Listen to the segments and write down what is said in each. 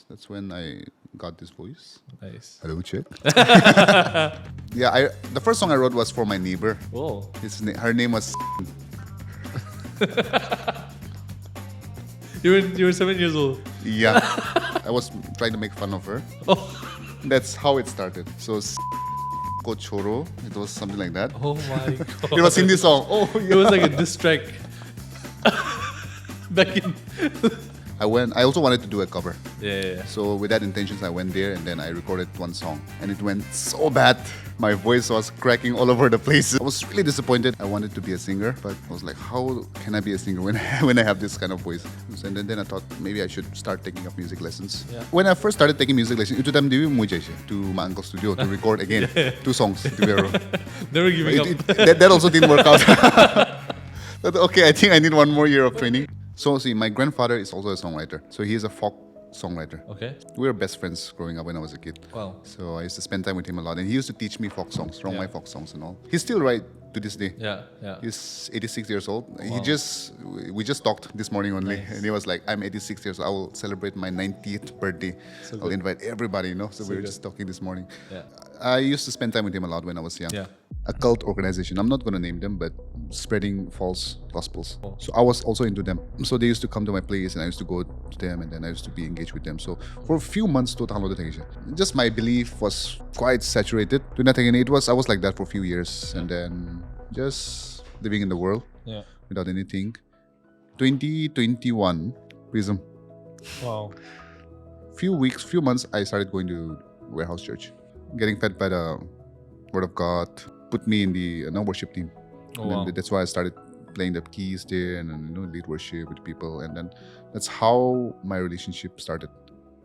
that's when I got this voice. Nice. Hello, check. The first song I wrote was for my neighbor. Oh. Her name was. You were 7 years old. Yeah. I was trying to make fun of her. Oh. That's how it started. So Ko Choro, it was something like that. Oh my god. It was Hindi song. Oh yeah. It was like a diss track. Back in. I also wanted to do a cover. Yeah. So with that intentions, I went there and then I recorded one song. And it went so bad. My voice was cracking all over the place. I was really disappointed. I wanted to be a singer, but I was like, how can I be a singer when I have this kind of voice? And then I thought maybe I should start taking up music lessons. Yeah. When I first started taking music lessons, itu time dewi mo to my uncle's studio to record again 2 songs. Never giving up. That also didn't work out. But okay, I think I need 1 more year of training. So see, my grandfather is also a songwriter. So he is a folk songwriter. Okay. We were best friends growing up when I was a kid. Wow. So I used to spend time with him a lot. And he used to teach me folk songs, my folk songs and all. He's still right to this day. Yeah. He's 86 years old. Wow. We just talked this morning only. Nice. And he was like, I'm 86 years old. I will celebrate my 90th birthday. So I'll good. invite everybody, So we were good. just talking this morning. Yeah. I used to spend time with him a lot when I was young. Yeah. A cult organization. I'm not going to name them, but spreading false gospels. Oh. So I was also into them. So they used to come to my place and I used to go to them and then I used to be engaged with them. So for a few months, just my belief was quite saturated. I was like that for a few years and then just living in the world without anything. 2021, Prism. Wow. Few months, I started going to Warehouse Church, getting fed by the Word of God, put me in the worship team. Oh, And then wow. that's why I started playing the keys there and lead worship with people. And then that's how my relationship started.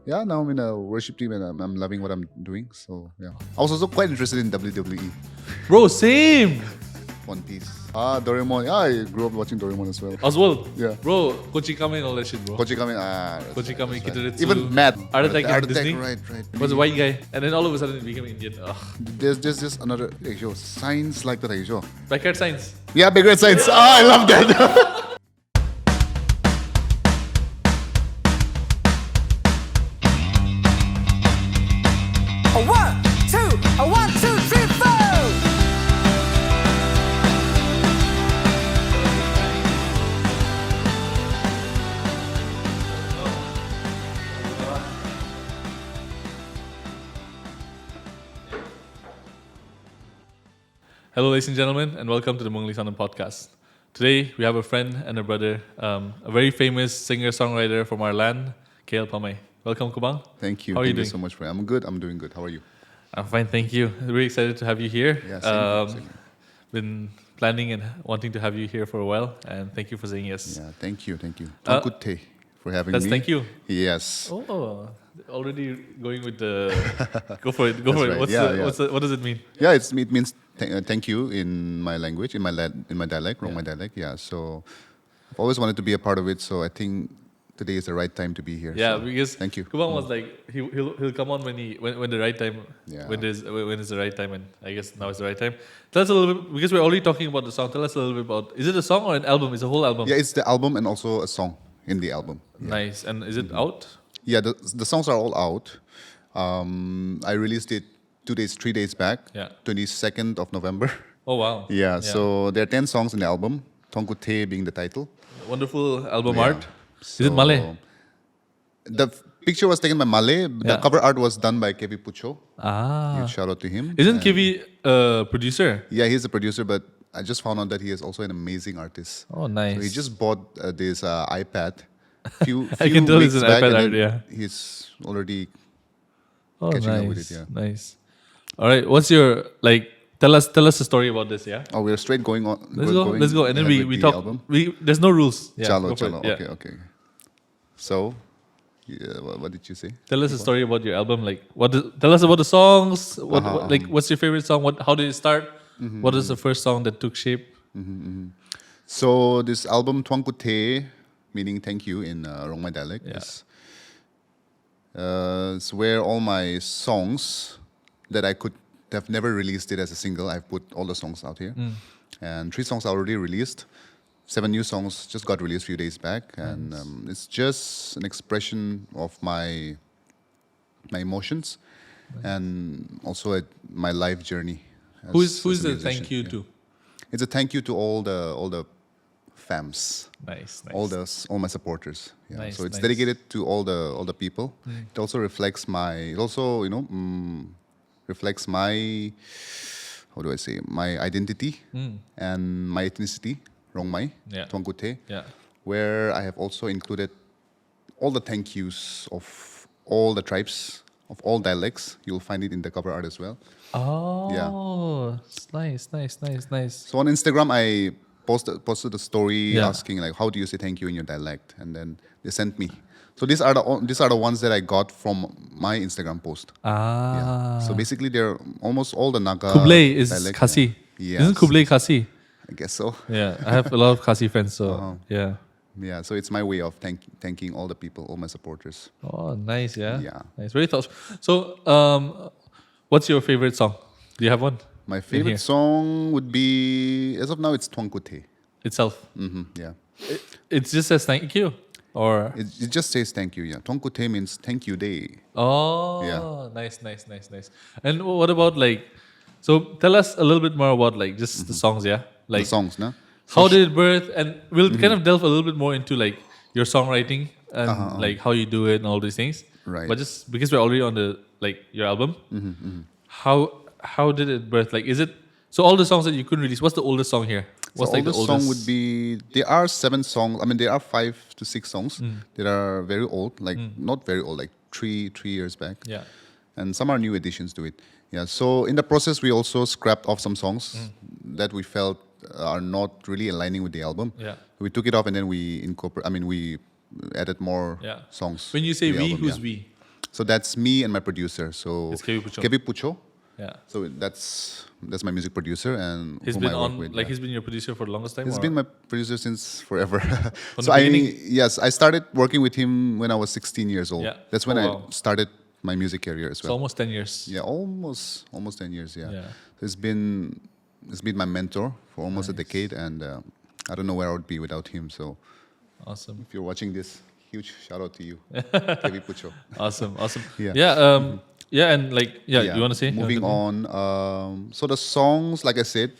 Yeah, now I'm in a worship team and I'm loving what I'm doing. So yeah, I was also quite interested in WWE, Bro, same. One Piece. Doraemon. Yeah, I grew up watching Doraemon as well. Oswald. Yeah. Bro, Kochi Kame and all that shit, bro. Kochi Kame. Kochi Kame, Kitaretsu. Even Matt. Art Attack in Art Attack, Disney. right. Was a white guy. And then all of a sudden it became Indian. Ugh. There's just another show. Science like that show. Backyard Science. Yeah, Backyard Science. I love that. A 1, 2, a 1, 2, 3, 4. Hello, ladies and gentlemen, and welcome to the Mungli Sanam podcast. Today, we have a friend and a brother, a very famous singer-songwriter from our land, KL Pamei. Welcome, Kubang. Thank you. How are you Thank doing? you so much, friend. I'm good. I'm doing good. How are you? I'm fine, thank you. Very excited to have you here. Yeah, same here. Been planning and wanting to have you here for a while, and thank you for saying yes. Yeah, thank you. Uh, Good day for having That's me. thank you. Yes. Oh, already going with the... Go for it, go That's for it. right. What does it mean? Yeah, it means thank you in my language, in my dialect, my dialect. Yeah, so I've always wanted to be a part of it. So I think today is the right time to be here. Yeah, so because thank you. Kubang was like he'll come on when the right time Yeah. when is the right time, and I guess now is the right time. Tell us a little bit, because we're already talking about the song. Tell us a little bit about, is it a song or an album? It's a whole album. Yeah, it's the album and also a song in the album. Yeah. Nice. And is it out? Yeah, the songs are all out. I released it 3 days back. Yeah. 22nd of November. Oh wow. Yeah, so there are 10 songs in the album. Tongku Te being the title. Wonderful album Yeah. art. Is it Malay? The picture was taken by Malay. The Yeah. cover art was done by Kevi Pucho. Ah. Huge shout out to him. Isn't And- Kivi a producer? Yeah, he's a producer, but I just found out that he is also an amazing artist. Oh, nice. So he just bought this iPad. Few I can tell weeks it's an back, iPad and art, then yeah. He's already Oh, catching nice. up with it, yeah. Nice. All right. What's your Tell us a story about this. Yeah. Oh, we're straight going on. Let's go. And then ahead we with the talk. album. There's no rules. Yeah, Chalo, go for it. chalo. Yeah. Okay. So, what did you say? Tell us a story about your album. Tell us about the songs. Uh-huh. What's your favorite song? How did it start? What is the first song that took shape? So this album Tuangku Te, meaning thank you in Rongmai dialect, Yeah. is where all my songs that I could have never released it as a single, I've put all the songs out here. And 3 songs are already released. 7 new songs just got released a few days back, and it's just an expression of my emotions, and also my life journey. Who's as a the musician, thank you yeah. to? It's a thank you to all the fams, Nice. all my supporters. Yeah. Nice, So it's nice. dedicated to all the people. It also reflects reflects my, how do I say, my identity and my ethnicity, Rongmai, Yeah. Tuangkute, Yeah. where I have also included all the thank yous of all the tribes, of all dialects. You'll find it in the cover art as well. Oh, nice. So on Instagram, I posted a story Yeah. asking like, how do you say thank you in your dialect? And then they sent me. So these are the ones that I got from my Instagram post. Yeah. So basically, they're almost all the Naga Kublai is dialect, Khasi. Yeah. Isn't Kublai Khasi? I guess so. Yeah, I have a lot of Khasi friends, so yeah. Yeah. So it's my way of thanking all the people, all my supporters. Oh, nice, yeah. Yeah. Nice, very thoughtful. So, what's your favorite song? Do you have one? My here. favorite song would be, as of now, it's Tuangkute. Itself. Yeah. It just says thank you, or It just says thank you. Yeah. Tuangkute means thank you day. oh, Yeah. nice. And what about like? So tell us a little bit more about like just the songs, yeah. Like The songs, no? how did it birth? And we'll kind of delve a little bit more into like your songwriting and like how you do it and all these things. Right. But just because we're already on the like your album, how did it birth? Like, is it so all the songs that you couldn't release? What's the oldest song here? What's So like the oldest oldest song would be, there are 7 songs. I mean, there are 5 to 6 songs that are very old, like not very old, like 3 years back. Yeah. And some are new additions to it. Yeah. So in the process, we also scrapped off some songs that we felt are not really aligning with the album. Yeah. We took it off and then we we added more Yeah. songs. When you say to the we, album, who's yeah. we? So that's me and my producer. So It's Kevi Pucho. Kevi Pucho. Yeah. So that's my music producer and He's whom been I work on with. like yeah. he's been your producer for the longest time. He's or? been my producer since forever. From So the beginning? yes, I started working with him when I was 16 years old. Yeah. That's when Oh, I wow. started my music career as So well. almost 10 years. Yeah, almost 10 years. Yeah. Yeah. He's been my mentor for almost a decade, and I don't know where I would be without him. So Awesome. if you're watching this, huge shout out to you, Kevi Pucho. Awesome. Yeah. Yeah, and like you want to say? Moving on. So the songs, like I said,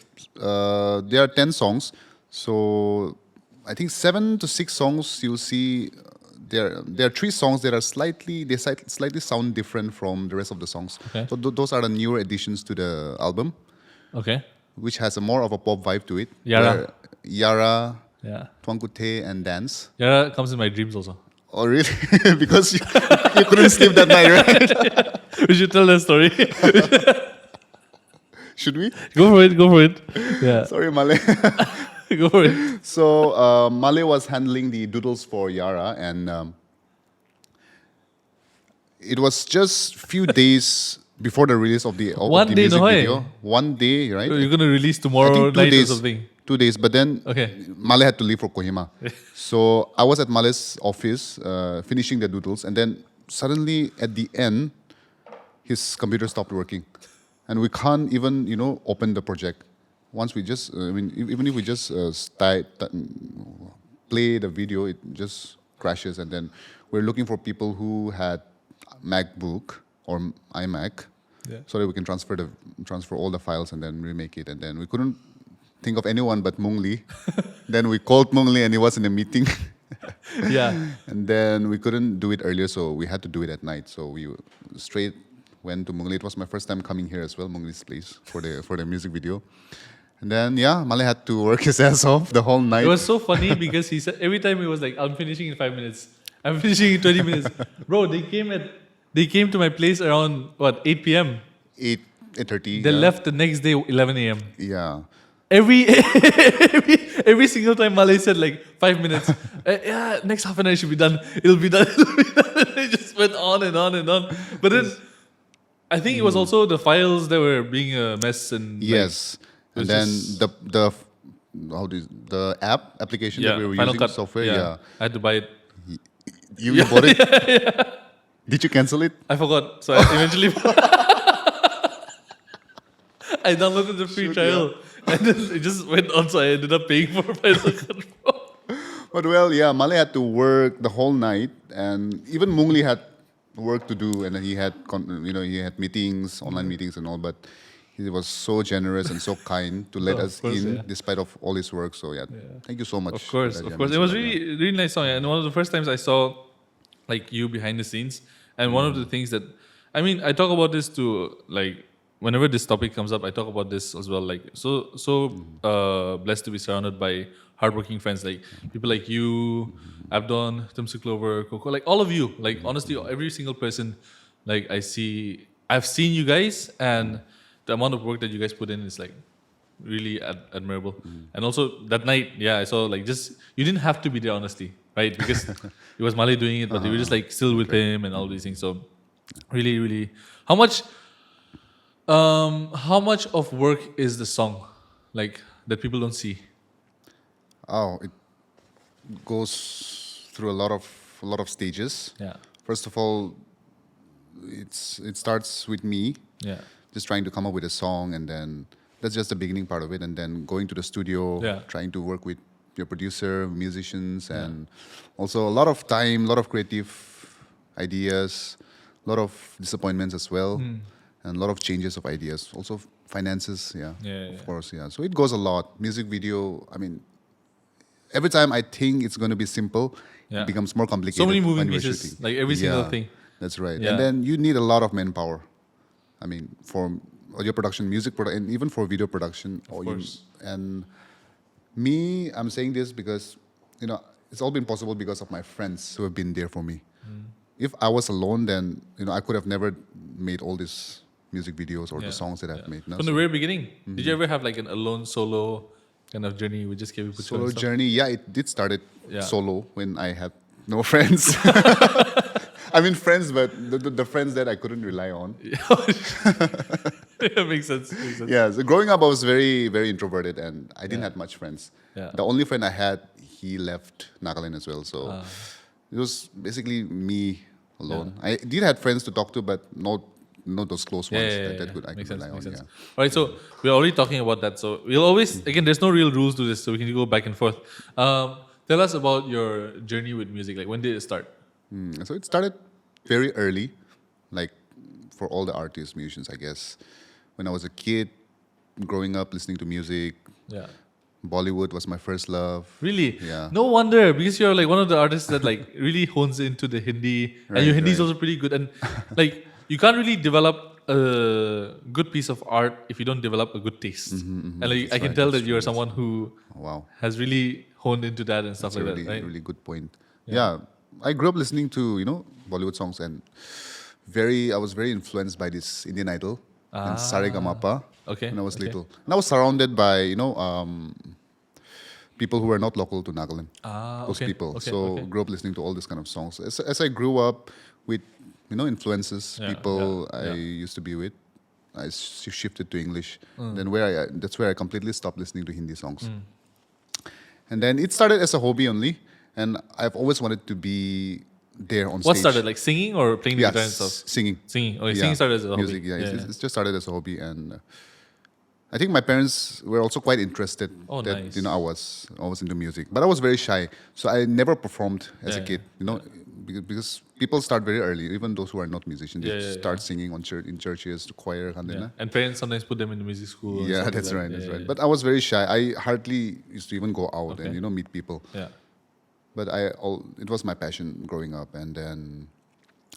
there are 10 songs. So I think 7 to 6 songs you'll see. There are 3 songs that are slightly sound different from the rest of the songs. Okay. So those are the newer additions to the album, Okay. which has a more of a pop vibe to it. Yara. where Yara, Yeah. Tuangkute, and Dance. Yeah, comes in my dreams also. Oh really? Because you couldn't sleep that night, right? We should tell that story. Should we? Go for it. Yeah. Sorry, Male. Go for it. So Male was handling the doodles for Yara, and it was just few days before the release of the One day, music no way. video. 1 day, right? You're gonna release I tomorrow think 2 night days. or something. 2 days, but then Okay. Male had to leave for Kohima. So I was at Male's office finishing the doodles, and then suddenly at the end, his computer stopped working, and we can't even open the project. Once we just, even if we just play the video, it just crashes, and then we're looking for people who had MacBook or iMac, Yeah. so that we can transfer all the files and then remake it. And then we couldn't think of anyone but Mung Lee. Then we called Mung Lee, and he was in a meeting. Yeah. And then we couldn't do it earlier, so we had to do it at night. So we straight went to Mung Lee. It was my first time coming here as well, Mung Lee's place, for the music video. And then Male had to work his ass off the whole night. It was so funny because he said every time he was like, "I'm finishing in 5 minutes. I'm finishing in 20 minutes." Bro, they came to my place around what 8 p.m. 8:30. They left the next day 11 a.m. Yeah. Every single time Malay said like 5 minutes. Yeah, next half an hour it should be done. It'll be done. It just went on and on and on. But then I think it was also the files that were being a mess and like, Yes. it was And then just- the application that we were Final using, Cut software. Yeah. I had to buy it. You bought it? Did you cancel it? I forgot, so I eventually I downloaded the free trial, and then it just went on. So I ended up paying for Final Cut Pro. But well, yeah, Male had to work the whole night, and even Mungli had work to do, and then he had, he had meetings, online meetings, and all. But he was so generous and so kind to let Oh, of us course, in, yeah. despite of all his work. So yeah, thank you so much. Of course, for that, of yeah, course. It Mr. was Lam, yeah. really, really nice song, and one of the first times I saw like you behind the scenes. And one of the things that, I mean, I talk about this to like whenever this topic comes up, I talk about this as well. Like blessed to be surrounded by hardworking friends, like people like you, Abdon, Timsu Clover, Coco, like all of you. Like honestly, every single person, like I've seen you guys, and the amount of work that you guys put in is like really admirable. And also that night, yeah, I saw like just you didn't have to be there, honestly, right? Because it was Mali doing it, but they were just like still with him and all these things. So really, really, how much of work is the song like that people don't see? Oh, it goes through a lot of stages. Yeah, First of all, it starts with me yeah, just trying to come up with a song, and then that's just the beginning part of it, and then going to the studio, Yeah. trying to work with your producer, musicians, and also a lot of time, a lot of creative ideas, a lot of disappointments as well, and a lot of changes of ideas, also finances, of course, so it goes a lot. Music video, I mean, every time I think it's going to be simple, Yeah. it becomes more complicated. So many moving when we're pieces, shooting. like every single Yeah, thing. That's right. Yeah. And then you need a lot of manpower. I mean, for audio production, music production, and even for video production. Of course. And me, I'm saying this because, it's all been possible because of my friends who have been there for me. If I was alone, then, I could have never made all these music videos or the songs that I've made. No? From the very beginning, did you ever have like an alone solo kind of journey? We just gave you put you on Solo stuff? journey, yeah, it did started Yeah. solo when I had no friends. I mean friends, but the friends that I couldn't rely on. Yeah, makes sense. Makes sense. Yeah, so growing up, I was very, very introverted, and I didn't have much friends. Yeah. The only friend I had, he left Nagaland as well, so it was basically me alone. I did have friends to talk to, but not those close ones that I Makes could sense. rely on. Makes sense. Yeah. All right, so we're already talking about that. So we'll always, again, there's no real rules to this, so we can go back and forth. Tell us about your journey with music. Like, when did it start? So it started very early, like for all the artists, musicians, I guess. When I was a kid, growing up, listening to music, Yeah. Bollywood was my first love. Really? Yeah. No wonder, because you're like one of the artists that like really hones into the Hindi, and your Hindi is also pretty good. And like you can't really develop a good piece of art if you don't develop a good taste. And like I can tell that you're someone who Wow. has really honed into that and stuff That's like a really, that, right? really good point. Yeah. I grew up listening to, Bollywood songs, and I was very influenced by this Indian Idol and Saregamapa Okay, when I was okay. little. And I was surrounded by, people who were not local to Nagaland. Those okay, people. okay, So okay. grew up listening to all these kind of songs. As I grew up with, influences, Yeah, people yeah, I yeah. used to be with, I shifted to English. Mm. Then that's where I completely stopped listening to Hindi songs. Mm. And then it started as a hobby only, and I've always wanted to be there on What stage. started, like singing or playing the Yeah, guitar and stuff? singing. Singing. Okay, Yeah, singing started as a hobby. music. Yeah, it's just started as a hobby, and I think my parents were also quite interested Oh, that nice. I was into music, but I was very shy, so I never performed as a Yeah, kid. Because people start very early, even those who are not musicians, they Yeah, yeah, start singing in churches to choir. Yeah. And parents sometimes put them in the music school. and Yeah, stuff like that's that. right. Yeah, That's yeah, right. yeah. But I was very shy. I hardly used to even go out Okay. and meet people. Yeah. But it was my passion growing up, and then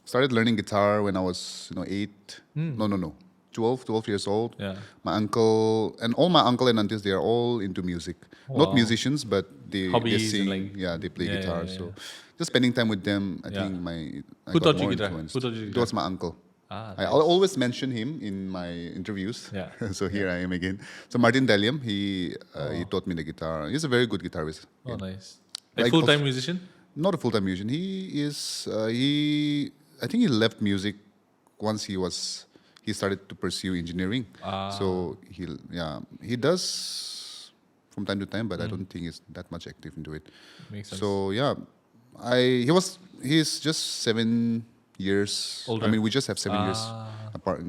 started learning guitar when I was 8. No, 12 years old. Yeah. My uncle and all my uncle and aunties, they are all into music. Wow. Not musicians, but they Hobbies and sing. like- They play Yeah, guitar. yeah, So just spending time with them, I Yeah. think I Who got taught you more guitar? influenced. Who taught you It guitar? was my uncle. Ah, I nice. always mention him in my interviews. Yeah. So here I am again. So Martin Daliam, he taught me the guitar. He's a very good guitarist. Oh, nice. Like Like full-time musician? Not a full-time musician. He is. I think he left music once he started to pursue engineering. So he does from time to time, but I don't think he's that much active into it. Makes sense. So yeah, he's just 7 years. Older. I mean, we just have 7 years apart,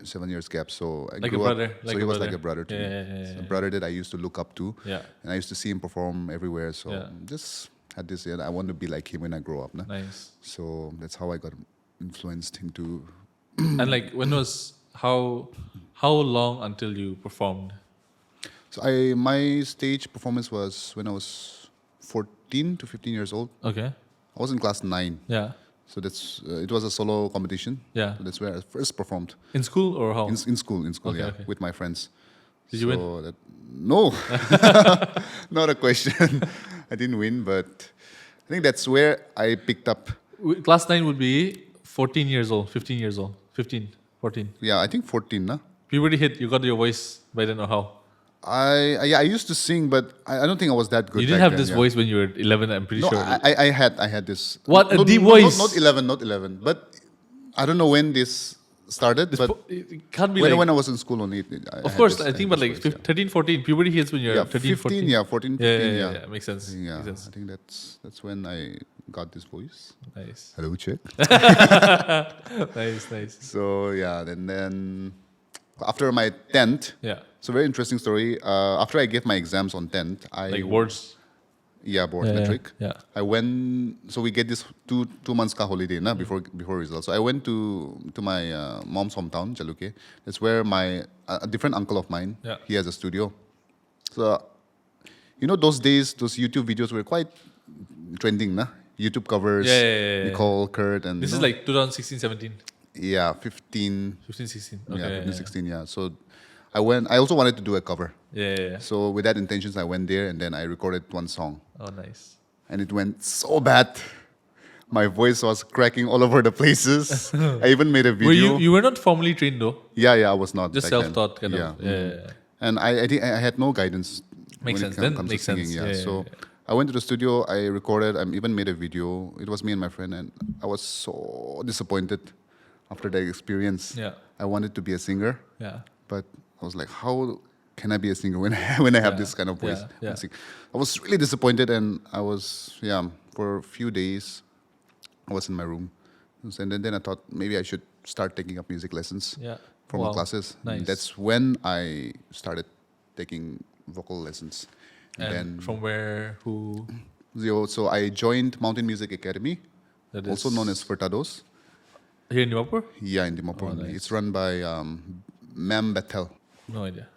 7 years gap. So I Like a grew brother, up. like So a he was brother. like a brother to Yeah, me. yeah, yeah, So yeah. a brother that I used to look up to. Yeah. And I used to see him perform everywhere. So Yeah. just had this. I want to be like him when I grow up. Nah? Nice. So that's how I got influenced into. And like, how long until you performed? So my stage performance was when I was 14 to 15 years old. Okay. I was in class 9. Yeah. So that's it was a solo competition. Yeah. So that's where I first performed. In school or how? In school, Okay, yeah, okay. with my friends. Did you win? That, no, not a question. I didn't win, but I think that's where I picked up. Class 9 would be 14 years old, 15 years old, 15, 14. Yeah, I think 14. Nah? Puberty hit, you got your voice by then or how? I used to sing, but I don't think I was that good. You didn't back have then, this voice when you were 11, I'm pretty No, sure. I had this. What, a no, deep no, voice? Not 11, but I don't know when this started. But It can't be when like... I was in school only. Of course, I think, but like 13, 14, puberty hits when you're yeah, 13, 14. 14, 15, yeah. Makes sense. Yeah, Makes sense. I think that's when I got this voice. Nice. Hello, check. Nice. So yeah, and then after my 10th, Yeah. so very interesting story. After I gave my exams on 10th, Like words. yeah, board Yeah, metric. yeah. I went. So we get this two months ka holiday na before results. So I went to my mom's hometown, Jaluke. That's where my a different uncle of mine. Yeah. He has a studio. So those days, those YouTube videos were quite trending, na. YouTube covers. Yeah. Nicole, Kurt, and This is like 2016, 17, yeah, 15. 15, 16. Okay, Yeah, 15, 16. Yeah. So I went. I also wanted to do a cover. Yeah. So with that intentions, I went there and then I recorded one song. Oh, nice. And it went so bad. My voice was cracking all over the places. I even made a video. You were not formally trained though? Yeah, I was not. Just back then. self-taught kind Yeah. of. Yeah. And I think I had no guidance. Makes when sense. it Then comes to makes singing. sense. Yeah. Yeah, So I went to the studio. I recorded. I even made a video. It was me and my friend, and I was so disappointed after that experience. Yeah. I wanted to be a singer, Yeah. but I was like, how can I be a singer when I have this kind of voice? Yeah. and sing? I was really disappointed, and I was for a few days, I was in my room, and then I thought maybe I should start taking up music lessons Yeah. from Wow. classes. Nice. And that's when I started taking vocal lessons. And then from where, who? so I joined Mountain Music Academy, That also is- known as Furtados. Here in Dimapur? Yeah, in Dimapur. Oh, nice. It's run by Mem Bethel. No idea.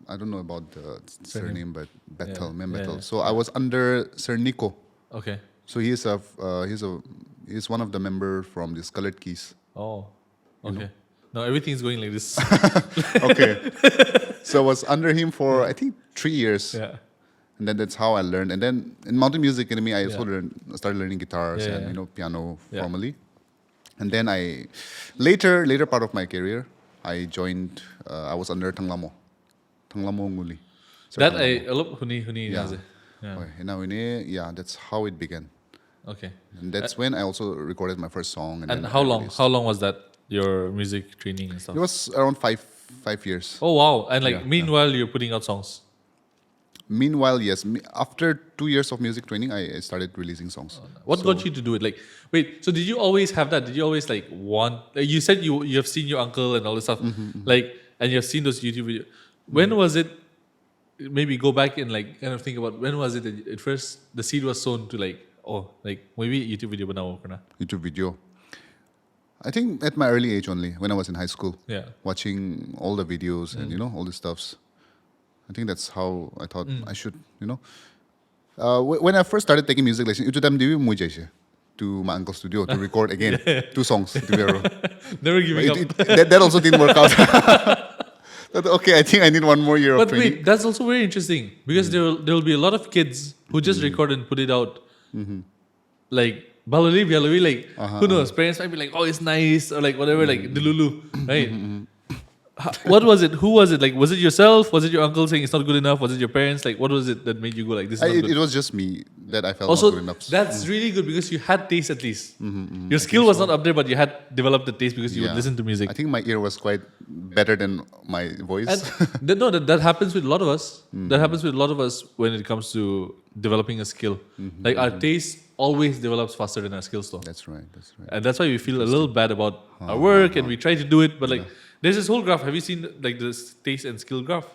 I don't know about the surname, but Bethel, Yeah, Mem yeah, Bethel. yeah. So I was under Sir Nico. Okay. So he's one of the member from the Colored Keys. Oh. Okay. No, everything's going like this. Okay. So I was under him for I think 3 years. Yeah. And then that's how I learned. And then in Mountain Music Academy, I also Yeah. started learning guitars Yeah, and yeah. piano Yeah. formally. And then I later part of my career, I joined. I was under Tanglamo Nguli. Sir That Tanglamo. I love huni Yeah. naze. Yeah. Okay, and now that's how it began. Okay. And that's when I also recorded my first song. And then how I long? released. How long was that? Your music training and stuff. It was around five years. Oh wow! And like Yeah, meanwhile, you're putting out songs. Meanwhile, yes, after 2 years of music training, I started releasing songs. What got you to do it? Like, wait. So did you always have that? Did you always like want? Like you said you have seen your uncle and all this stuff. Like, and you have seen those YouTube videos. When was it? Maybe go back and like kind of think about when was it that at first the seed was sown to like maybe YouTube video banawo ko na. YouTube video. I think at my early age only, when I was in high school, Yeah. watching all the videos and all the stuffs. I think that's how I thought I should. When I first started taking music lessons, itu time dia mo siya to my uncle's studio to record again 2 songs. Never giving up. That also didn't work out. But okay, I think I need 1 more year of But training. wait, that's also very interesting because there will be a lot of kids who just record and put it out, like balali bialawi, like who knows? Parents might be like, oh, it's nice or like whatever, like delulu, right? What was it? Who was it? Like, was it yourself? Was it your uncle saying it's not good enough? Was it your parents? Like, what was it that made you go like this? Is not good? It was just me that I felt Also, not good enough. that's really good because you had taste at least. Your skill was not up there, but you had developed the taste because you would listen to music. I think my ear was quite better than my voice. And that happens with a lot of us. That happens with a lot of us when it comes to developing a skill. Like our taste always develops faster than our skills, though. That's right. And that's why we feel a little bad about our work and we try to do it. But like, there's this whole graph. Have you seen like this taste and skill graph?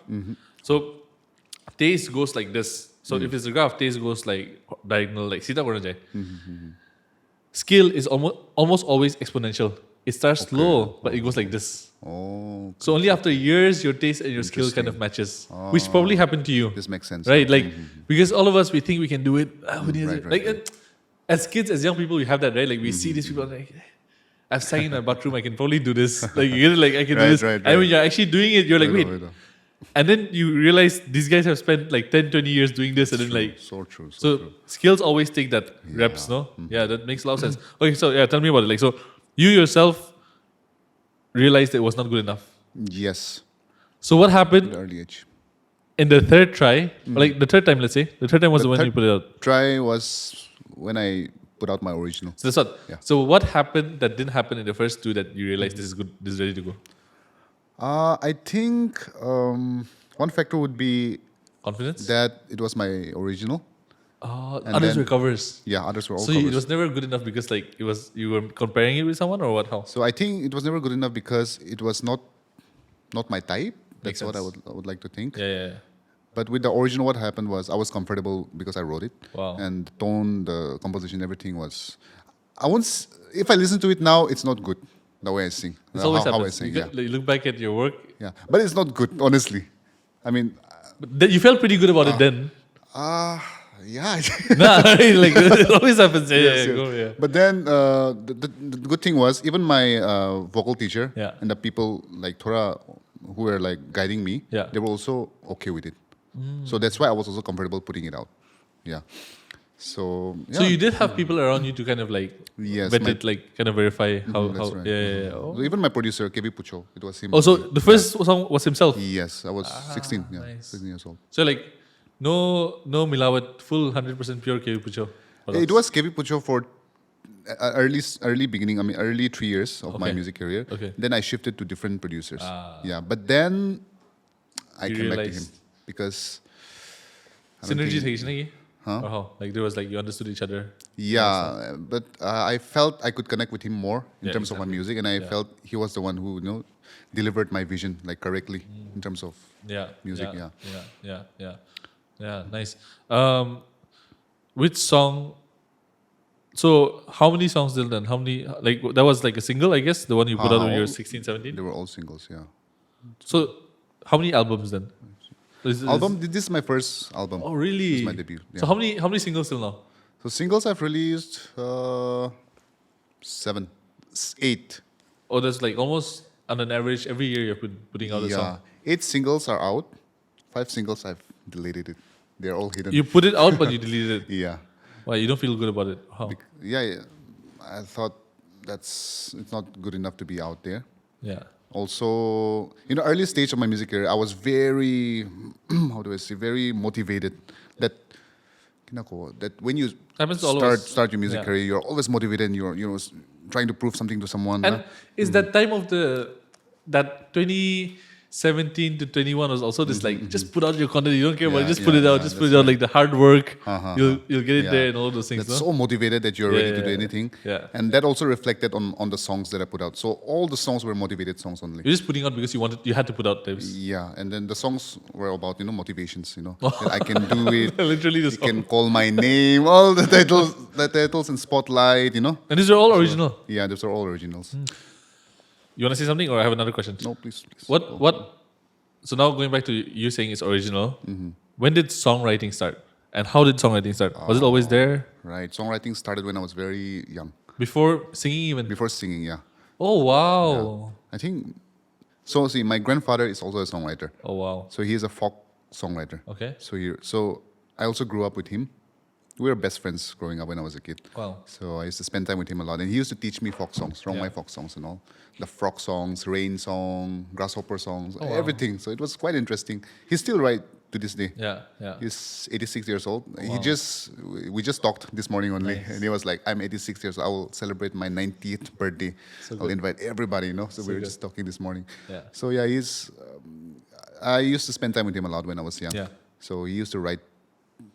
So taste goes like this. So if it's a graph, taste goes like diagonal, like sita korna jai. Skill is almost always exponential. It starts slow, but it goes like this. Oh, So only after years, your taste and your skill kind of matches, which probably happened to you. this makes sense. Right? Like, because all of us, we think we can do it. Right. As kids, as young people, we have that, right? Like, we see these people like, I've sang in my bathroom, I can probably do this. Like, you get it, like, I can do this. Right. And when you're actually doing it, you're like, Right, wait. right. And then you realize these guys have spent like 10, 20 years doing this, and then like, So true. so skills always take that reps, no? Yeah, that makes a lot of sense. Okay, so yeah, tell me about it. Like, so you yourself realized it was not good enough. Yes, So what at happened an early age. in the third try? Like the third time, let's say. The third time was the one you put it out. Try was when I put out my original. So that's what. Yeah. So what happened that didn't happen in the first two that you realized this is good, this is ready to go? I think one factor would be Confidence? that it was my original. And Others then- were covers. Yeah, others were all So covers. it was never good enough because like it was you were comparing it with someone or what? How? So I think it was never good enough because it was not my type. Makes That's what sense. I would like to think. Yeah. But with the original, what happened was I was comfortable because I wrote it. Wow. And the tone, the composition, everything was. If I listen to it now, it's not good the way I sing. This always how I happens. sing. You, Yeah. you look back at your work, Yeah. But it's not good, honestly. I mean, but you felt pretty good about it then. yeah. Nah, like it always happens. Yeah, Yes. go, yeah. But then the good thing was even my vocal teacher Yeah. and the people like Thora who were like guiding me, Yeah. they were also okay with it. So that's why I was also comfortable putting it out. Yeah. So So you did have people around you to kind of like Yes, vet my- it, like kind of verify how that's right. yeah. Oh. So even my producer KB Pucho, it was him. Also, the first song was himself. Yes, I was 16. Yeah, nice. 16 years old. So like, no Milawat, full 100% pure KV Pucho. It was KB Pucho for early beginning. I mean, early 3 years of my Okay. music career. Okay. Then I shifted to different producers. Yeah, but then I You came back to him realized- because Synergy take lagi? Huh? Or how? Like there was like you understood each other. yeah, but I felt I could connect with him more in Yeah, terms of my exactly. music, and I felt he was the one who delivered my vision like correctly in terms of Yeah. Music, Yeah. Nice. Which song? So how many songs till then? How many? Like that was like a single, I guess. The one you put out when you were 16, 17. they were all singles. Yeah, So how many albums then? album. This is my first album. Oh really? This is my debut. Yeah. So how many singles till now? So singles I've released 7, 8. Oh, that's like almost on an average every year you're putting out a Yeah, song. 8 singles are out. 5 singles I've deleted it. They're all hidden. You put it out, but you deleted it. Yeah, Why? You don't feel good about it? How? yeah. I thought it's not good enough to be out there. Yeah. Also, early stage of my music career, I was very, how do I say, very motivated. That when you Happens to all of us. start your music Yeah. career, you're always motivated and you're trying to prove something to someone. And is that time of that 2017 to 21 was also this like just put out your content, you don't care about it, just put it out, just put it out, like the hard work, you'll get it Yeah. there and all those things. That's no? so motivated that you're ready to do anything. Yeah. And that also reflected on the songs that I put out. So all the songs were motivated songs only. You're just putting out because you had to put out types. Yeah, and then the songs were about motivations. That I can do it. Literally the You song. can call my name. All the titles in Spotlight. And these are all original. Yeah, those are all originals. You want to say something, or I have another question? No, please. What? So now going back to you saying it's original. Mm-hmm. When did songwriting start, and how did songwriting start? Was it always there Right, songwriting started when I was very young. before singing even? Before singing, yeah. Oh wow! I think. So see, my grandfather is also a songwriter. Oh wow! So he is a folk songwriter. Okay. So I also grew up with him. We were best friends growing up when I was a kid. Wow. So I used to spend time with him a lot, and he used to teach me folk songs, my folk songs and all, the frog songs, rain song, grasshopper songs, wow. everything. So it was quite interesting. He's still right to this day. Yeah. He's 86 years old. We just talked this morning only, and he was like, "I'm 86 years old. I will celebrate my 90th birthday. I'll invite everybody." So we were just talking this morning. Yeah. So yeah, I used to spend time with him a lot when I was young. Yeah. So he used to write,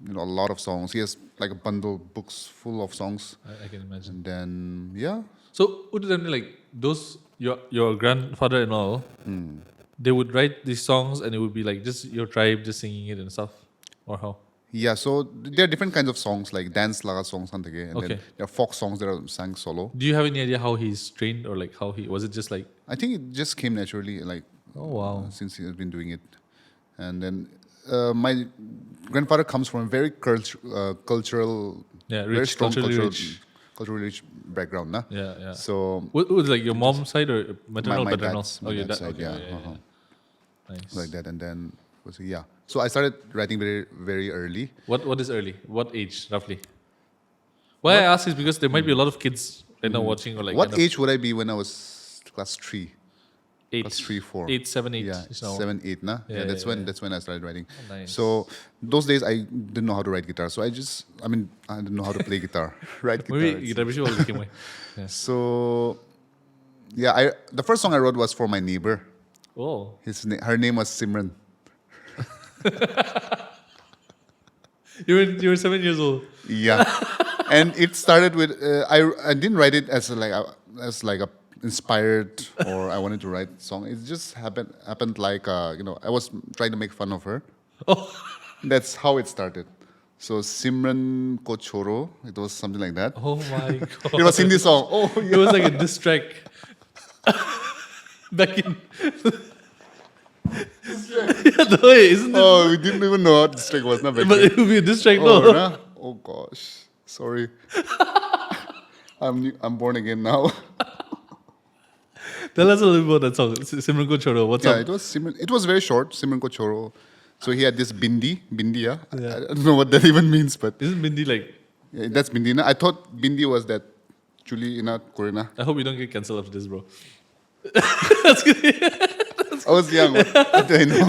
a lot of songs. He has like a bundle books full of songs. I can imagine. And then yeah, So would them like those your grandfather and all? They would write these songs, and it would be like just your tribe just singing it and stuff, or how? Yeah, so there are different kinds of songs like dance laga songs and then Okay. there are folk songs that are sang solo. Do you have any idea how he's trained or like how he was it just like I think it just came naturally, like oh wow. since he has been doing it. And then my grandfather comes from a very cultural, Yeah, very rich, strong culturally culturally rich background. Nah? Yeah, yeah. So What was like your mom's side or maternal, my paternal? dad's, Oh, my your dad's dad. side, Okay, yeah, yeah. Nice. like that. And then yeah. So I started writing very very early. What is early? What age roughly? Why I ask is because there might be a lot of kids right now watching or like What kind of age would I be when I was class 3? eight, Class 3, 4. 8, 7, 8. Yeah, is now. 7, 8, nah? Yeah, that's yeah, when yeah. that's when I started writing. Oh, nice. So those days I didn't know how to write guitar. So I didn't know how to play guitar. Write guitar. Maybe guitar visual became way. Yeah. So yeah, the first song I wrote was for my neighbor. Oh. Her name was Simran. You were 7 years old. Yeah, and it started with I didn't write it as like a inspired or I wanted to write a song. It just happened like I was trying to make fun of her. Oh. That's how it started. So Simran Ko Choro, it was something like that. Oh my god. It was Hindi song. Oh It was like a diss track. Back in yeah, no way, isn't it? Oh, we didn't even know what this track was. Not back But then. it would be a diss track, Oh, no? nah? Oh gosh, sorry. I'm born again now. Tell us a little bit about that song. Simran Ko Choro. What's Yeah, up? it was Simran. It was very short. Simran Ko Choro. So he had this bindi, yeah. Yeah. I don't know what that even means, but Isn't Mindy like? yeah, that's bindi. Na? I thought bindi was that chuli ina korena. I hope you don't get cancelled after this, bro. I was young. What do I know?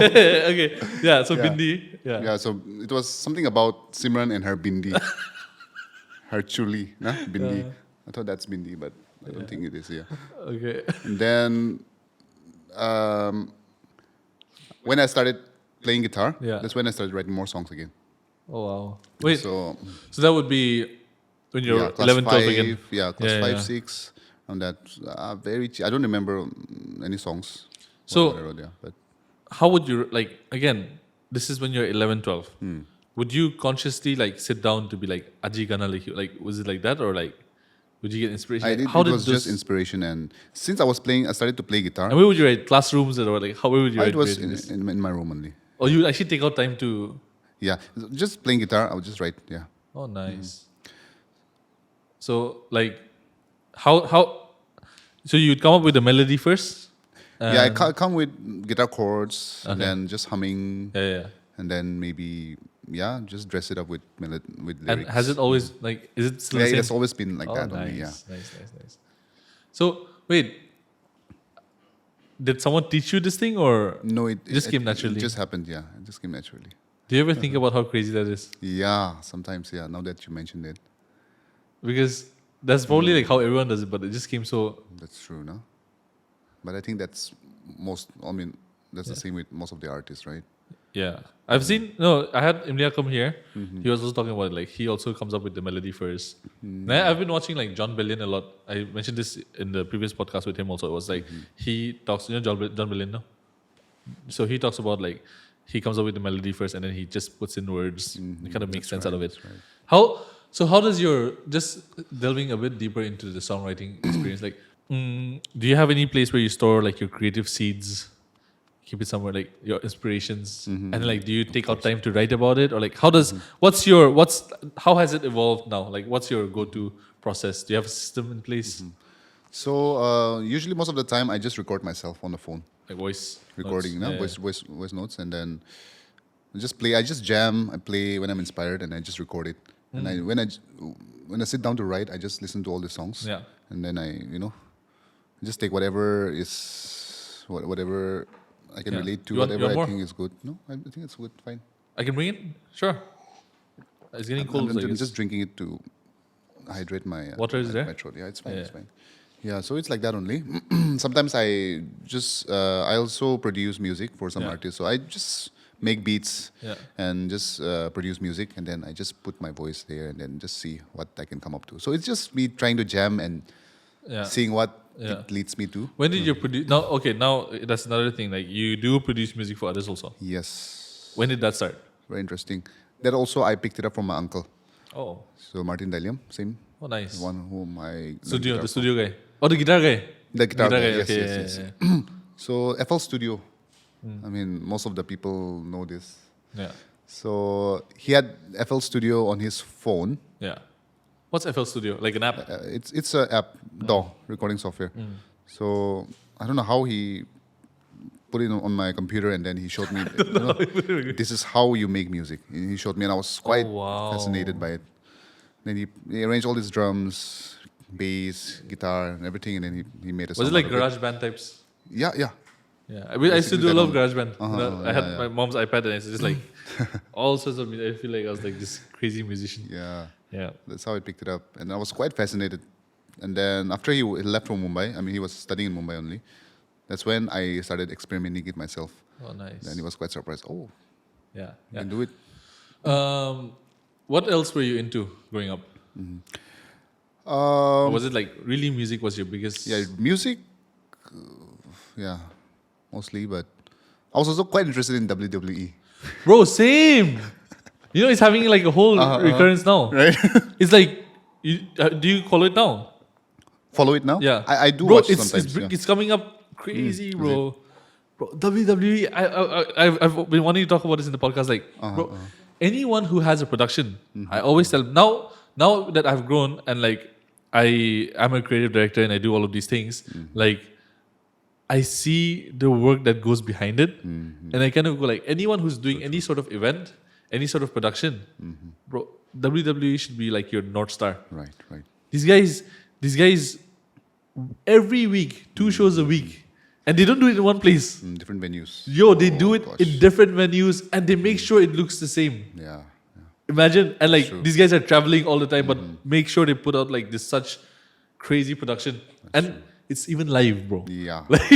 Okay, yeah. So Yeah. Bindi, yeah. Yeah, so it was something about Simran and her bindi, her chuli, na bindi. I thought that's bindi, but I don't think it is. Yeah. Okay. And then when I started playing guitar, Yeah. that's when I started writing more songs again. Oh wow. Wait. So, So that would be when you're yeah, class 11, 12 5, again. yeah, class Yeah, 5, yeah. 6, and that I don't remember any songs. So- what I wrote, yeah, but How would you like again? This is when you're 11, 12. Hmm. Would you consciously like sit down to be like Aji Gana like was it like that or like would you get inspiration? I Like, did. how It did was just inspiration, and since I started to play guitar. and where would you write classrooms or like how where would you write? It was creating this? in my room only. Or you would actually take out time to Yeah, just playing guitar. I would just write. Yeah. oh nice. So like how so you'd come up with the melody first? Yeah, I And- come with guitar chords and Okay. then just humming, yeah, yeah. and then maybe just dress it up with with And lyrics. has it always like is it still Yeah, the it same? has always been like Oh, that nice, only. Yeah. nice. So wait, did someone teach you this thing, or No, it just came naturally? It just happened. Yeah, it just came naturally. do you ever think about how crazy that is? Yeah, sometimes. Yeah, now that you mentioned it, Because that's probably like how everyone does it, but it just came so. that's true, no? But I think that's that's the same with most of the artists, right? Yeah, I've seen. No, I had Imlia come here. Mm-hmm. He was also talking about like he also comes up with the melody first. And I've been watching like John Bellion a lot. I mentioned this in the previous podcast with him also. It was like Mm-hmm. he talks. You know John Bellion, no? So he talks about like he comes up with the melody first and then he just puts in words. It kind of makes sense out of it. Mm-hmm. right. How does your just delving a bit deeper into the songwriting experience? Like, do you have any place where you store like your creative seeds? Keep it somewhere like your inspirations, Mm-hmm. and like, do you take out time to write about it, or like, how does how has it evolved now? Like, what's your go-to process? Do you have a system in place, So usually, most of the time, I just record myself on the phone, like voice recording, notes? voice notes, and then I just play. I just jam. I play when I'm inspired, and I just record it. And when I sit down to write, I just listen to all the songs. Yeah. And then I just take whatever I can Yeah. relate to, You want whatever I more? think is good. No, I think it's good. Fine. I can bring it. Sure. It's getting cold. I'm I guess. just drinking it to hydrate my Water is my, there? my throat. Yeah, it's fine. Yeah. It's fine. Yeah, so it's like that only. Sometimes I also produce music for some Yeah. artists. So I just make beats Yeah. and just produce music, and then I just put my voice there, and then just see what I can come up to. So it's just me trying to jam and Yeah. seeing what Yeah. it leads me to. When did you produce? Now, okay, now that's another thing. Like, you do produce music for others also. Yes. When did that start? Very interesting. That also I picked it up from my uncle. Oh, So Martin Dalium, same oh, nice. one whom I learned Studio, guitar the from. studio guy. Oh, the guitar guy. The guitar guy, yes, okay, yes, yeah, yes. So FL Studio. I mean, most of the people know this. yeah. So he had FL Studio on his phone. Yeah. What's FL Studio? Like an app? It's a app, DAW, recording software. So I don't know how he put it on my computer, and then he showed me, this is how you make music. He showed me, and I was quite wow. fascinated by it. Then he arranged all these drums, bass, guitar, and everything, and then he made a song. Was it like out of garage band types? Yeah, yeah. Yeah, I used to do a lot of garage band. I had yeah. my mom's iPad, and it's just like all sorts of music. I feel like I was like this crazy musician. Yeah. Yeah. That's how I picked it up. And I was quite fascinated. And then after he left from Mumbai, I mean, he was studying in Mumbai only. That's when I started experimenting it myself. Oh, nice. Then he was quite surprised. Oh, Yeah. you Yeah. can do it. What else were you into growing up? Or was it like really music was your biggest? Yeah, music, yeah, mostly. But I was also quite interested in WWE. Bro, same. You know, it's having like a whole recurrence now. Right? It's like, do you follow it now? Follow it now? Yeah, I do bro, watch it's, sometimes. It's coming up crazy, bro. Bro, WWE. I've been wanting to talk about this in the podcast. Like, bro, anyone who has a production, I always tell them, now that I've grown and like I'm a creative director and I do all of these things, like I see the work that goes behind it, and I kind of go like, anyone who's doing any sort of event, any sort of production, bro, WWE should be like your North Star. Right, right. These guys, every week, 2 shows a week, and they don't do it in one place. Different venues. Yo, they do it gosh. in different venues, and they make sure it looks the same. Yeah. Imagine, and like True. these guys are traveling all the time, but make sure they put out like this such crazy production, and it's even live, bro. Yeah. Like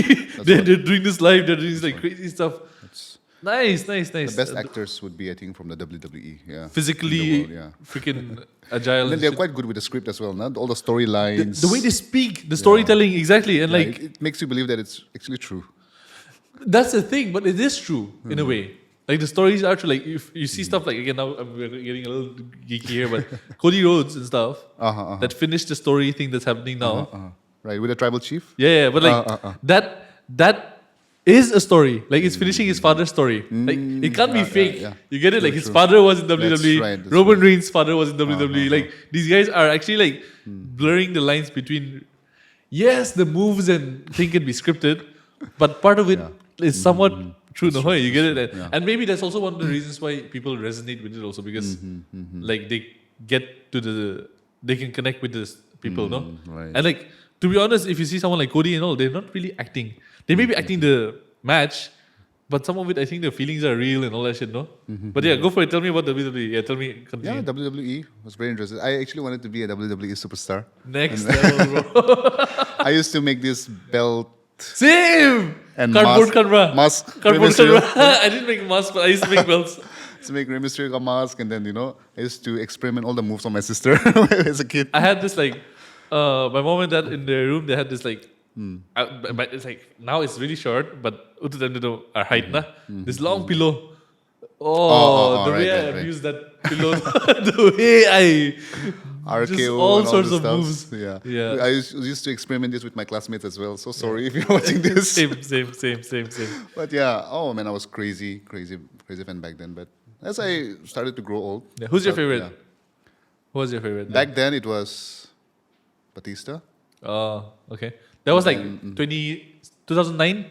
they're doing this live, they're doing this like crazy stuff. Nice. The best actors would be, I think, from the WWE. Yeah. Physically, In the world, freaking agile. And then and they're shit. quite good with the script as well. Not all the storylines. The way they speak, the storytelling, exactly, and Yeah, like it makes you believe that it's actually true. that's the thing, but it is true in a way. Like the stories are true. Like if you see stuff like, again, now we're getting a little geeky here, but Cody Rhodes and stuff that finished the story thing that's happening now. Right, with the tribal chief. Yeah, but like that is a story. Like it's finishing his father's story. Like it can't be fake. yeah. You get it? Like True, his true. father was in WWE. right, that's Roman right. Reigns' father was in WWE. Like these guys are actually like blurring the lines between. Yes, the moves and thing can be scripted, but part of it is somewhat true. No, you get it? Yeah. And maybe that's also one of the reasons why people resonate with it also, because like they get to they can connect with the people, no? right. And like, to be honest, if you see someone like Cody and all, they're not really acting. They may be acting the match, but some of it, I think the feelings are real and all that shit, no? But yeah, go for it. Tell me about WWE. Yeah, tell me. Continue. Yeah, WWE was very interested. I actually wanted to be a WWE superstar. Next level, bro. I used to make this belt Same! and Cardboard camera. mask. Cardboard Rey camera. Mysterio. I didn't make masks, but I used to make belts. To make Rey Mysterio a mask, and then I used to experiment all the moves on my sister as a kid. I had this like, my mom and dad in their room, they had this like, but it's like, now it's really short, but our height, na? This long pillow. The way I abused that pillow, the way I RKO just all and sorts this of stuff. moves. Yeah. I used to experiment this with my classmates as well. So sorry if you're watching this. Same. But yeah, oh man, I was crazy fan back then. But as I started to grow old. Yeah. Who's your but, favorite? yeah. Who was your favorite? Back then it was Batista. Oh, okay. That was like 2009?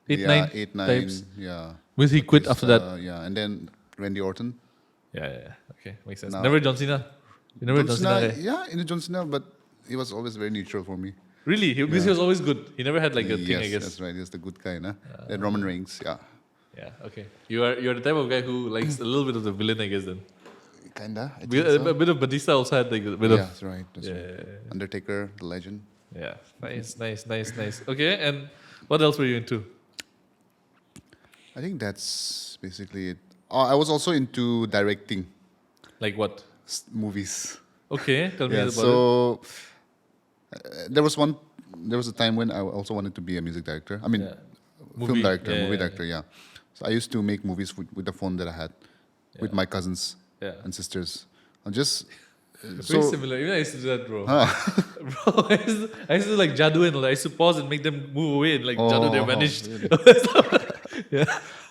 8, 9 8, 9, types. yeah. Will he quit after that? Yeah, and then Randy Orton. Yeah. Okay, makes sense. Now- Never John Cena. You never John Cena guy? Yeah, in the John Cena, but he was always very neutral for me. Really? Because he was always good. He never had like a thing, Yes, I guess. that's right. He's the good guy, nah? Then Roman Reigns, yeah. Yeah, okay. You're the type of guy who likes a little bit of the villain, I guess then. Kinda. I think A so. bit of Batista also had like a bit Yeah, of. that's right. That's Yeah, right. Undertaker, the legend. yeah. Nice. Okay, and what else were you into? I think that's basically it. Oh, I was also into directing Like what? movies. Okay, tell me Yeah, about it. so there was a time when I also wanted to be a music director. I mean, Yeah. film director, Yeah, movie yeah, director. Yeah. So I used to make movies with the phone that I had with my cousins. Yeah. and sisters. I'm just Very similar. Even I used to do that, bro. Bro, I used to do like jadoo and all that. I used to pause and make them move away and like jadoo, they vanished. Yeah.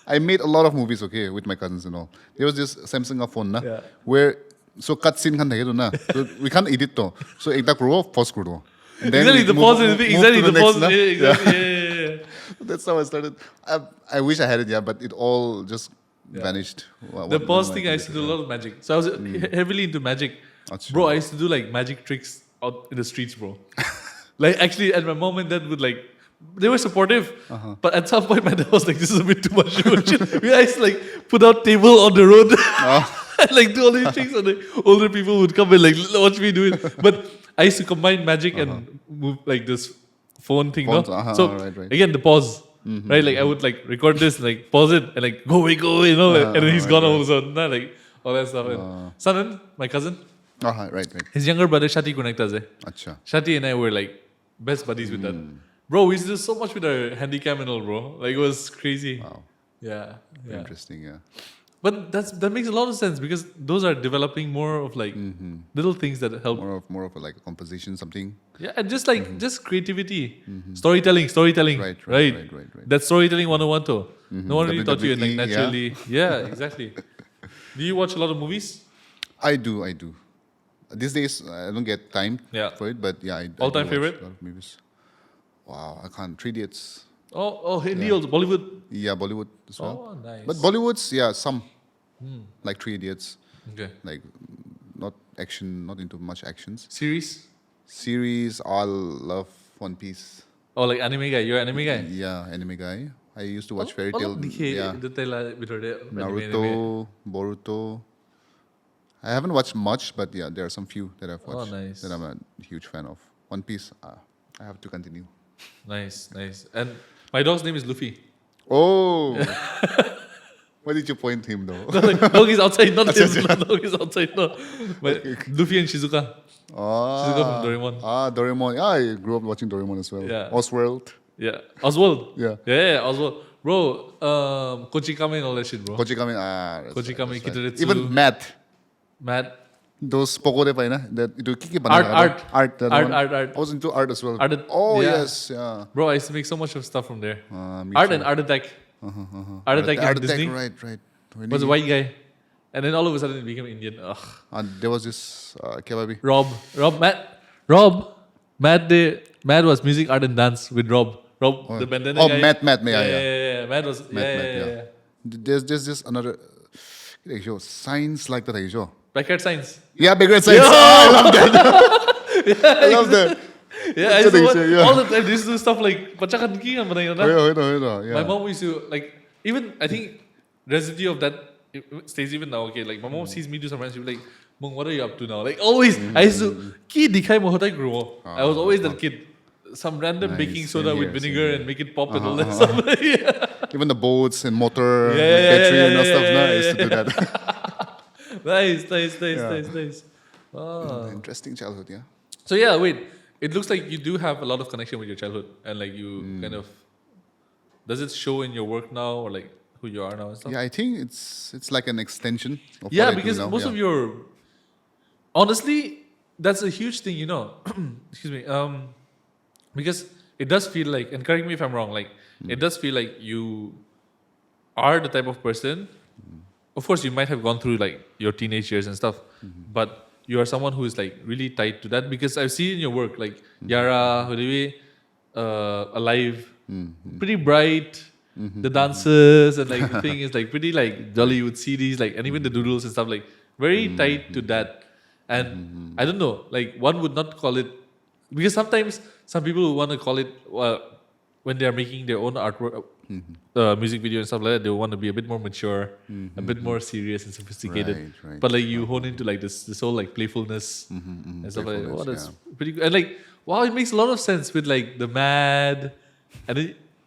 I made a lot of movies, okay, with my cousins and all. There was this Samsung phone, na, Yeah. where so cutscene kan thake na, so we can't edit to. So ekta kuro, pause kuro. And then Exactly, we the move- pause move- and the move exactly to the next, pause. na. Yeah, exactly. Yeah. That's how I started. I wish I had it, yeah, but it all just vanished. The pause thing, I used to do a lot of magic. So I was heavily into magic. Achha. Bro, I used to do like magic tricks out in the streets, bro. Like actually, and my mom and dad would like, they were supportive. But at some point, my dad was like, this is a bit too much. I used to like put out table on the road. And like do all these tricks, and the older people would come and like watch me do it. But I used to combine magic and move like this phone thing. Phones, No? So right. again, the pause. Right, like I would like record this, like pause it, and like go away, you know, and then he's gone all of a sudden, nah, like all that stuff. And Sanan, my cousin, Right. his younger brother Shati connectas. Acha. Shati and I were like best buddies with that. Bro, we used to do so much with our handycam and all, bro. Like it was crazy. Wow. Yeah. Interesting, yeah. But that makes a lot of sense because those are developing more of like little things that help. More of like a composition, something. Yeah, and just like just creativity, storytelling. Right. That's storytelling 101 too. No one really taught you it like WWE, yeah. naturally. Yeah, exactly. Do you watch a lot of movies? I do. These days, I don't get time Yeah. for it, but yeah, I All-time do watch favorite? a lot of movies. Wow, I can't. 3 Idiots. Oh, Hindi also, Bollywood. Yeah, Bollywood as well. Oh, nice. But Bollywood's, yeah, some. Like 3 Idiots. Okay. Like, not action, not into much actions. Series? Series, I'll love One Piece. Oh, like anime guy. You're an anime guy. Yeah, anime guy. I used to watch Fairy Oh, Tail. Yeah. Naruto. Naruto, Boruto. I haven't watched much, but yeah, there are some few that I've watched nice. that I'm a huge fan of. One Piece, I have to continue. Nice. And my dog's name is Luffy. Oh, why did you point him though? No, like, dog is outside, not him. Dog is outside, no. But Luffy and Shizuka. Shizuka from Doraemon. Doraemon. Yeah, I grew up watching Doraemon as well. Yeah. Oswald, Yeah. Oswald. Yeah. Yeah, Oswald. Bro, Kochikame and all that shit, bro. Kochikame. That's Kochikame, right. Kitaretsu. Even Matt. Matt. Those pokode pa na that ito kiki Art. that one. Art. I was into art as well. Art, oh yeah. yes, yeah. Bro, I used to make so much of stuff from there. Me Art too. and Art Attack. Art Attack in Disney. Right. When Was a he- white guy. And then all of a sudden it became Indian. Ugh. there was this kebabi. Matt was music, art and dance with Rob. The bandana guy. Matt, Yeah. Matt was, yeah. There's this another show, science like that show. Backyard Science. Yeah, bigger science. Oh, I love that. I love that. Yeah, I used to watch Yeah. all the time. They used to do stuff like, pachakan ki ang banay na. Yeah. My mom used to, like, even, I think, residue of that it stays even now, okay? Like, my mom sees me do something, she'll be like, Mong, what are you up to now? Like, always, I used to, ki dikhai mo hotai grow. I was always that kid. Some random Nice, baking same soda here, with same vinegar here. and make it pop and all that stuff. Yeah. Even the boats and motor, Yeah, battery yeah, and all yeah, stuff. yeah, I used to do that. Nice. Ah. Interesting childhood, yeah. So yeah, wait. It looks like you do have a lot of connection with your childhood, and like you kind of. Does it show in your work now, or like who you are now and stuff? Yeah, I think it's like an extension of Yeah, what I because do now. most of your. Honestly, that's a huge thing, you know. Excuse me. Because it does feel like, and correct me if I'm wrong, like it does feel like you are the type of person. Of course, you might have gone through like your teenage years and stuff, but you are someone who is like really tied to that because I've seen in your work like Yara, Huliwi, Alive, pretty bright. The dances and like the thing is like pretty like jolly. You would see these like and even the doodles and stuff like very tied to that. And I don't know, like one would not call it because sometimes some people would want to call it when they are making their own artwork, music video and stuff like that. They want to be a bit more mature, a bit more serious and sophisticated. Right. But like you hone into like this whole like playfulness and stuff like that. Oh, Playfulness, that's pretty good. And like wow, it makes a lot of sense with like the mad. And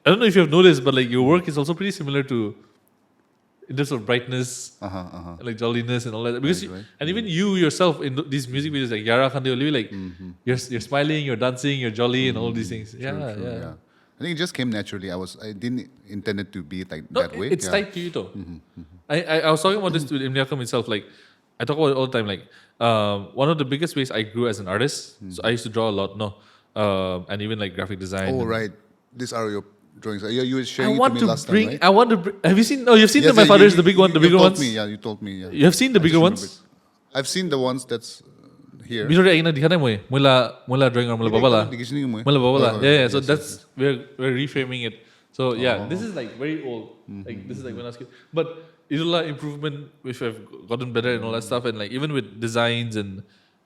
I don't know if you have noticed, but like your work is also pretty similar to in terms of brightness, and, like jolliness and all that. Because Right. and even you yourself in these music videos like Yara Khande Olivi, like you're smiling, you're dancing, you're jolly, and all these things. True, Yeah. I think it just came naturally. I didn't intend it to be like No, that way. it's yeah. tied to you though. I was talking about this to Imliakam itself. Like I talk about it all the time. Like one of the biggest ways I grew as an artist. So I used to draw a lot, and even like graphic design. Oh, and right. These are your drawings. Yeah, you were I sharing it to want me to last bring. time, right? I want to. Have you seen? Oh, you've seen Yes, my yeah, father's the big one, the you bigger told ones. Me, yeah, you told me. Yeah. You have seen the I bigger just ones. remembered. I've seen the ones that's here. Bisa rin na dihanay mo eh. Mula drawing or mula babala. Digising mo eh. Mula babala. Oh, Yeah. So yes, that's we're reframing it. So yeah, this Oh. is like very old. Like this is like when I was kid. But it's a lot of improvement which I've gotten better and all that stuff. And like even with designs and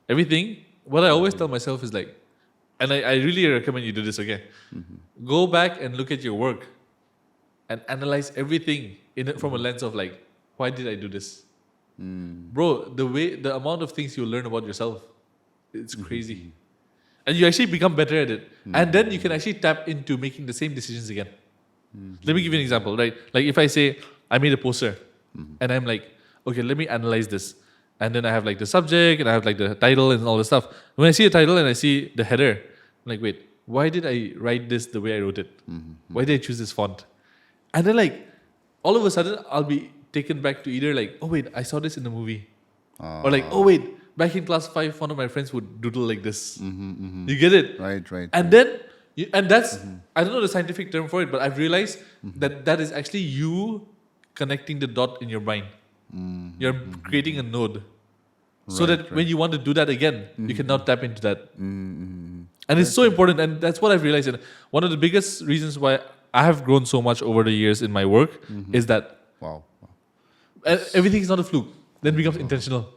everything, what I always tell myself is like, and I really recommend you do this again. Go back and look at your work and analyze everything in it from a lens of like, why did I do this? Bro, the amount of things you learn about yourself, it's crazy. And you actually become better at it. And then you can actually tap into making the same decisions again. Let me give you an example, right? Like if I say, I made a poster, and I'm like, okay, let me analyze this. And then I have like the subject, and I have like the title and all the stuff. When I see the title and I see the header, I'm like, wait, why did I write this the way I wrote it? Why did I choose this font? And then like, all of a sudden, I'll be taken back to either like, oh wait, I saw this in the movie. Or like, oh wait, back in class 5, one of my friends would doodle like this. You get it? Right. And then, and that's, I don't know the scientific term for it, but I've realized that is actually you connecting the dot in your mind. You're creating a node. So that when you want to do that again, you can now tap into that. And it's so important. And that's what I've realized. And one of the biggest reasons why I have grown so much over the years in my work is that Wow. everything is not a fluke. Then it becomes intentional.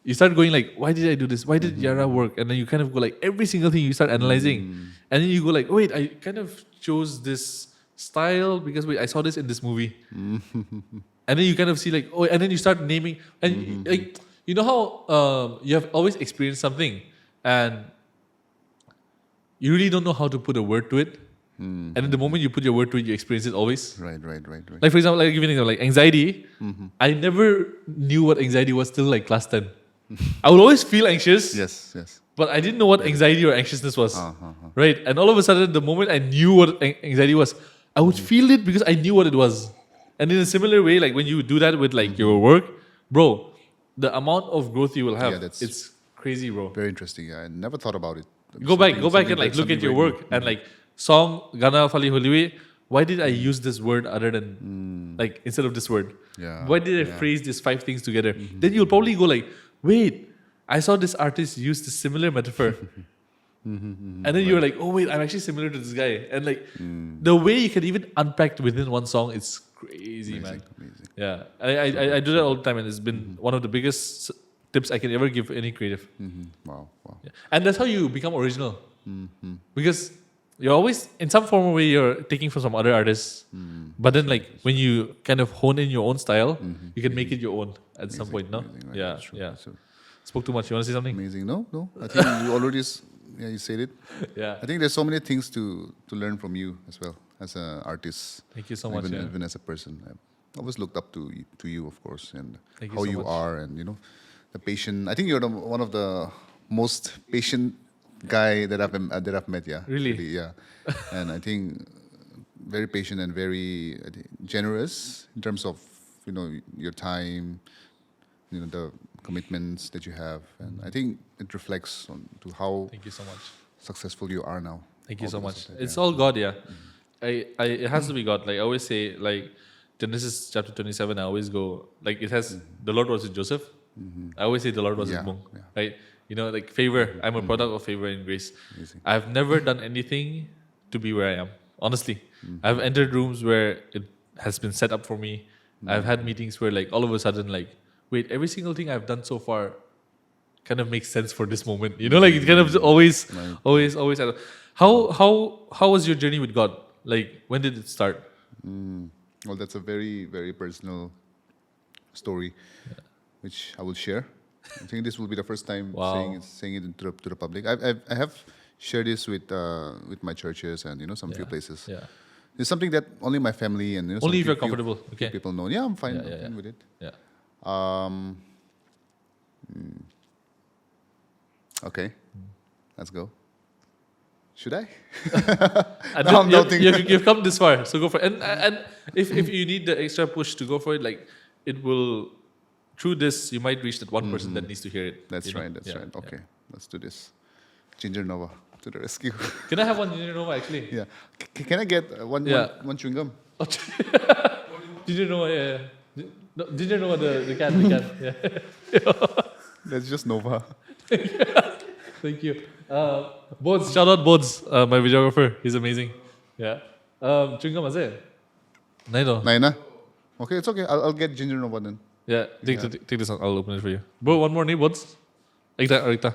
You start going like, why did I do this? Why did Yara work? And then you kind of go like, every single thing you start analyzing. And then you go like, oh, wait, I kind of chose this style because wait, I saw this in this movie. And then you kind of see like, oh, and then you start naming. And like, you know how you have always experienced something and you really don't know how to put a word to it. And then the moment you put your word to it, you experience it always. Right. Like for example, like give you an example, like anxiety. I never knew what anxiety was till like class 10. I would always feel anxious, Yes. but I didn't know what anxiety or anxiousness was. Right? And all of a sudden, the moment I knew what anxiety was, I would feel it because I knew what it was. And in a similar way, like when you do that with like your work, bro, the amount of growth you will have, it's crazy, bro. Very interesting. Yeah, I never thought about it. Go back and like look at your work and like song Gana Fali Holiwe. Why did I use this word other than like instead of this word? Yeah. Why did I phrase these 5 things together? Then you'll probably go like, wait, I saw this artist use this similar metaphor. And then you're like, oh wait, I'm actually similar to this guy. And like the way you can even unpack within one song, it's crazy, man. Amazing. Yeah, I do that all the time, and it's been one of the biggest tips I can ever give any creative. Wow. Yeah. And that's how you become original. Because you're always, in some form or way, you're taking from some other artists. But then, like, when you kind of hone in your own style, you can make it your own at some point, no? Amazing, right? Yeah, That's true. yeah. So Spoke too much. You want to say something? amazing. No. I think you already, you said it. Yeah. I think there's so many things to learn from you as well as an artist. Thank you so much. Yeah. Even as a person. I've always looked up to you, of course, and Thank you how so you much. are, and the patient. I think you're one of the most patient guy that I've met. Yeah, Really? yeah. And I think very patient and very generous in terms of your time, the commitments that you have, and I think it reflects on to how Thank you so much. successful you are now. Thank you All so because much. of that, It's yeah. all God, yeah. It has to be God. Like I always say, like Genesis chapter 27, I always go, like it has, the Lord was with Joseph. I always say the Lord was with Yeah, Mung, yeah. right? Like favor. I'm a product of favor and grace. Amazing. I've never done anything to be where I am, honestly. I've entered rooms where it has been set up for me. I've had meetings where like all of a sudden, like, wait, every single thing I've done so far kind of makes sense for this moment. Like it kind of always. How was your journey with God? Like when did it start? Well, that's a very, very personal story, which I will share. I think this will be the first time Wow. saying it to the public. I have shared this with my churches and some few places. Yeah. It's something that only my family and some Only if you're few comfortable. Okay. people know. Yeah, I'm fine. Yeah, I'm yeah, fine yeah. with it. Yeah. Okay, let's go. Should I? And No, I'm then doubting. you've come this far, so go for it. And if you need the extra push to go for it, like it will through this, you might reach that one person that needs to hear it. That's you know? right. That's Yeah, right. yeah. Okay, let's do this. Ginger Nova to the rescue. Can I have one Ginger Nova actually? Yeah. Can I get Yeah. one chewing gum? Oh, Ginger Nova, yeah. No, Ginger Nova, the can, yeah. That's just Nova. Thank you. Bods, shout out Bods, my videographer. He's amazing. Yeah. Chewing gum, is it? No. Naina? Okay, it's okay. I'll get Ginger Nova then. Yeah, take this one. I'll open it for you. Bro, one more, Bods. Ekta.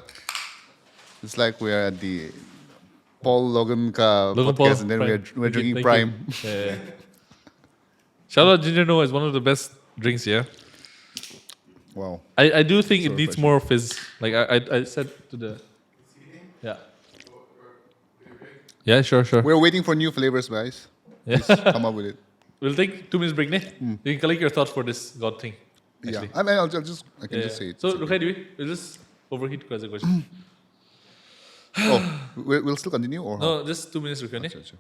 It's like we're at the Paul Logan ka Logan podcast Paul, and then Prime. we're Thank you, drinking thank Prime. you. Yeah. Shout out Ginger Nova is one of the best drinks, yeah. Wow. I do think So it needs more fizz. Like I said to the... Yeah. Yeah, sure. We're waiting for new flavors, guys. Yeah. Please come up with it. We'll take 2 minutes break, ne? You can collect your thoughts for this God thing. Yeah. Actually. I mean, I can just say it. So, Rukhai, we'll just overheat because of the question. Oh, we'll still continue or how? No, just 2 minutes, Rukhai. Sure.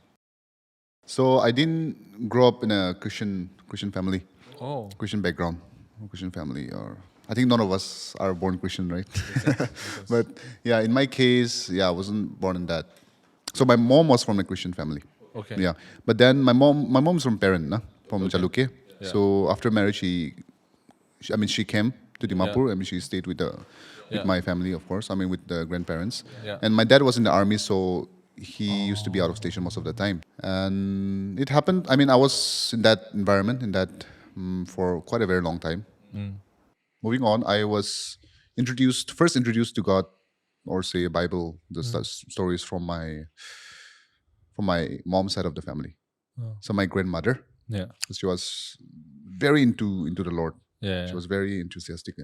So I didn't grow up in a Christian family, Oh. Christian background, Christian family, or I think none of us are born Christian, right? But yeah, in my case, I wasn't born in that. So my mom was from a Christian family. Okay. Yeah, but then my mom's from Parent, from Jaluke. Yeah. So after marriage, she came to Dimapur. Yeah. I mean, she stayed with Yeah. my family, of course. I mean, with the grandparents. Yeah. And my dad was in the army, so he used to be out of station most of the time. And it happened. I mean, I was in that environment, for quite a very long time. Moving on, I was first introduced to God, or say Bible, the stories from my mom's side of the family. So my grandmother, Yeah. she was very into the Lord. Yeah. She was very enthusiastic.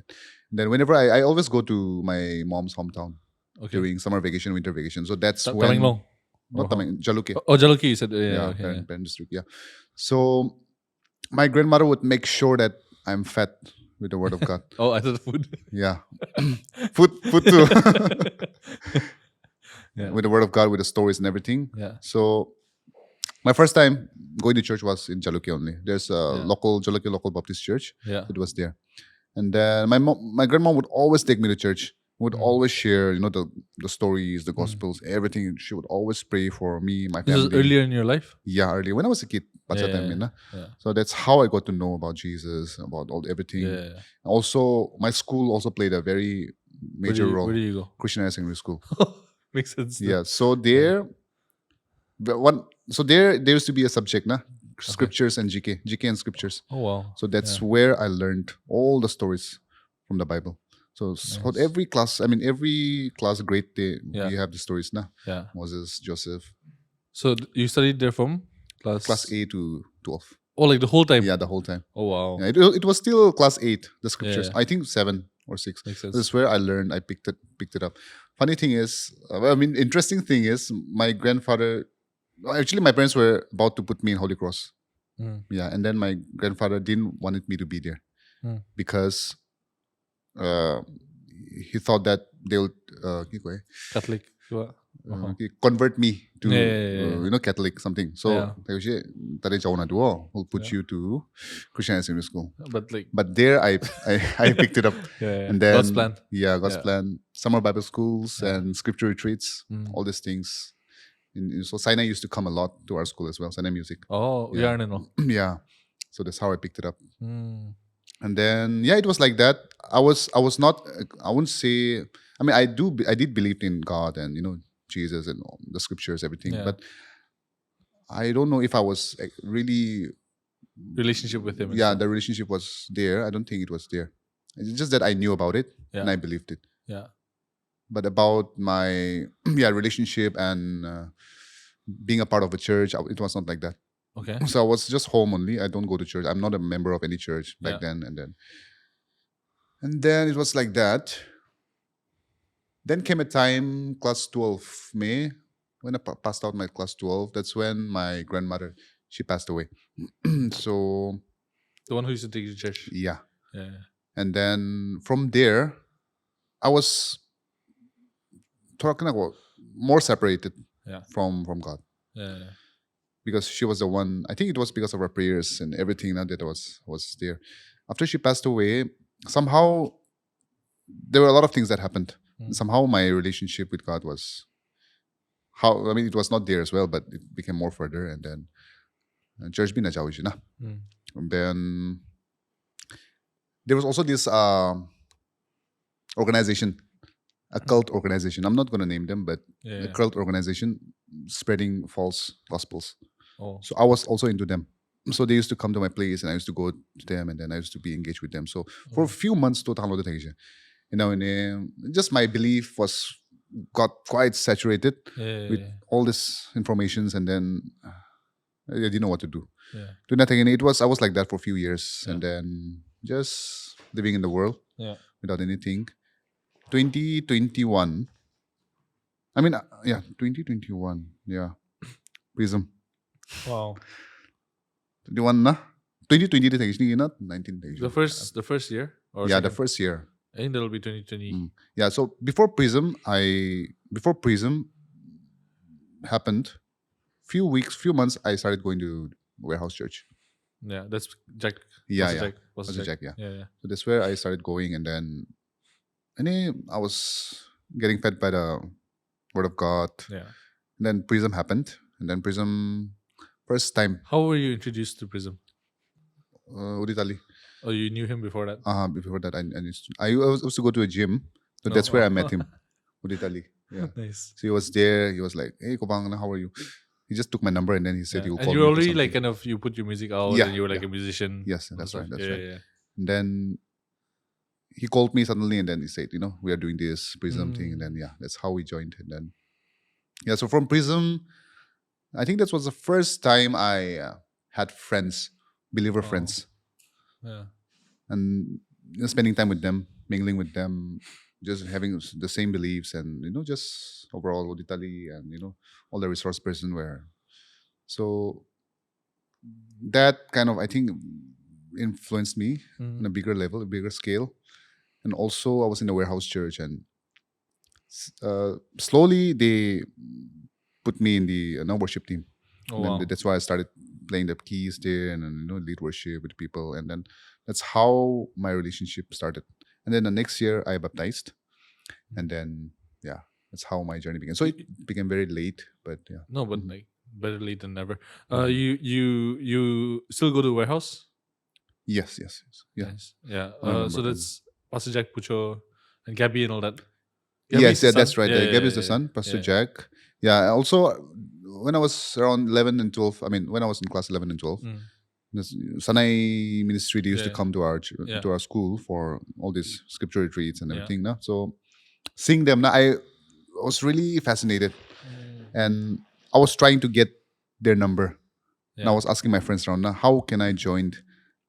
Then whenever I always go to my mom's hometown Okay. during summer vacation, winter vacation. So that's when Tamenglong. not Tameng, Jaluke. Oh, Jaluki, you said. Yeah. Yeah, Okay. Parent district. Yeah. So my grandmother would make sure that I'm fed with the word of God. Oh, I thought food. Yeah, food too. Yeah. With the word of God, with the stories and everything. Yeah. So my first time going to church was in Jaluke only. There's a Jaluke local Baptist church. Yeah. It was there. And then my grandma would always take me to church. Would always share, the stories, the gospels, everything. She would always pray for me, my This family. was earlier in your life? Yeah, earlier when I was a kid. Yeah. So that's how I got to know about Jesus, about everything. Yeah. Also, my school also played a very major role. Where do you go? Christian High Secondary School. Makes sense. Yeah. So there used to be a subject, scriptures and GK and scriptures. Oh, wow. So that's where I learned all the stories from the Bible. So every class grade we have the stories, Yeah. Moses, Joseph, So you studied there from class A to 12. Oh, like the whole time? Yeah, the whole time. Oh, wow. Yeah, it was still class 8, the scriptures. Yeah. I think 7 or 6. Makes sense. This is where I learned. I picked it up. Funny thing is, interesting thing is, my grandfather. Actually, my parents were about to put me in Holy Cross. Yeah, and then my grandfather didn't wanted me to be there because he thought that they'll Catholic. convert me to Yeah. Catholic something. So we'll put you to Christian High Secondary School. But There I picked it up. Yeah. And then God's plan. Yeah, God's Yeah. plan. Summer Bible schools and scripture retreats, all these things. So Sinai used to come a lot to our school as well. Sinai music. Oh, we are no. Yeah. So that's how I picked it up. And then it was like that. I was not. I wouldn't say. I mean, I did believe in God and Jesus and all the scriptures, everything. Yeah. But I don't know if I was really. Relationship with him. and Yeah, stuff. the relationship was there. I don't think it was there. It's just that I knew about it and I believed it. Yeah. But about my relationship and being a part of a church, it was not like that. Okay. So I was just home only. I don't go to church. I'm not a member of any church back Yeah. then. And then it was like that. Then came a time, class 12, May, when I passed out my class 12. That's when my grandmother, she passed away. So, The one who used to take you to church. yeah. Yeah. And then from there, I was talking about more separated Yeah. from God. Yeah. Because she was the one, I think it was because of her prayers and everything that was there. After she passed away, somehow there were a lot of things that happened. Mm. Somehow my relationship with God was it was not there as well, but it became more further. And then church been na. Mm. And then there was also this organization, a cult organization. I'm not going to name them, but Yeah. a yeah. cult organization spreading false gospels. Oh. So I was also into them. So they used to come to my place, and I used to go to them, and then I used to be engaged with them. So for a few months, just my belief got quite saturated Yeah. with all this informations, and then I didn't know what to do. Yeah. Do nothing, and I was like that for a few years, and then just living in the world Yeah. without anything. 2021. 2021. Yeah, Prism. Wow. 21 na. 2020 the thing, not 19 days. The first year? Or Yeah, the second? first year. I think that'll be 2020. Yeah, so before Prism happened, few months, I started going to Warehouse Church. Yeah, that's Jack. Yeah, Pastor yeah. Jack. Pastor Pastor Jack. Jack, yeah. Yeah. So that's where I started going, and then I was getting fed by the Word of God. Yeah. And then Prism happened, and then Prism first time How were you introduced to Prism? Uditali. Oh, you knew him before that? Before that, I was to go to a gym, so that's where I met him, Uditali. Yeah. Nice. So he was there. He was like, "Hey, Kopang, how are you?" He just took my number, and then he said, Yeah. "He'll And call you me were for already something." like kind of, you put your music out Yeah, and you were like yeah. a musician. Yes, and that's stuff. right. That's yeah, right. Yeah. And then he called me suddenly, and then he said, we are doing this Prism thing, and then that's how we joined. And then so from Prism, I think that was the first time I had friends, believer friends, Yeah. and spending time with them, mingling with them, just having the same beliefs, and just overall Oditali, and all the resource person were. So that kind of, I think, influenced me on a bigger level, a bigger scale. And also I was in the Warehouse Church, and slowly they put me in the worship team. Oh, And then wow. that's why I started playing the keys there, and then lead worship with people. And then that's how my relationship started. And then the next year I baptized, and then that's how my journey began. So it became very late, but yeah. No, but like better late than never. You still go to Warehouse? Yes. Yeah. Nice. Yeah. I remember. So that's Pastor Jack Pucho and Gabby and all that. Yes, the that's son? right. Yeah, Gab is the yeah, son, Pastor yeah. Jack. Yeah. Also, when I was around 11 and 12, when I was in class 11 and 12, this Sanai ministry, they used to Yeah. come to our Yeah. to our school for all these scripture retreats and Yeah. everything. Na? So seeing them, I was really fascinated, and I was trying to get their number. And I Yeah. was asking my friends around, how can I join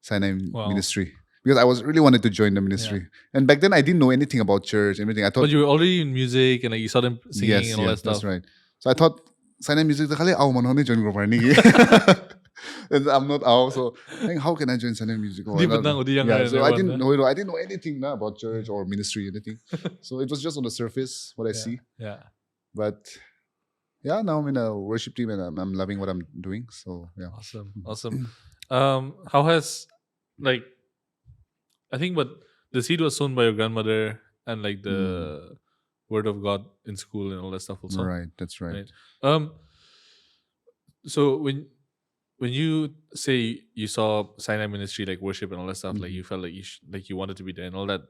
Sanai Wow. ministry? Because I was really wanted to join the ministry. And back then I didn't know anything about church, everything. I thought, But you were already in music and like you saw them singing and all that stuff. that's right. So I thought, Sign music, the join group. And I'm not out, so I think, how can I join Sign music? Di benang udi yang So I everyone, didn't know anything about church or ministry, anything. So it was just on the surface what I see. Yeah. But now I'm in a worship team, and I'm loving what I'm doing. So yeah. Awesome. How has I think, but the seed was sown by your grandmother and like the word of God in school and all that stuff also. Right, that's right. So when you say you saw Sinai ministry, like worship and all that stuff, like you felt like you wanted to be there and all that,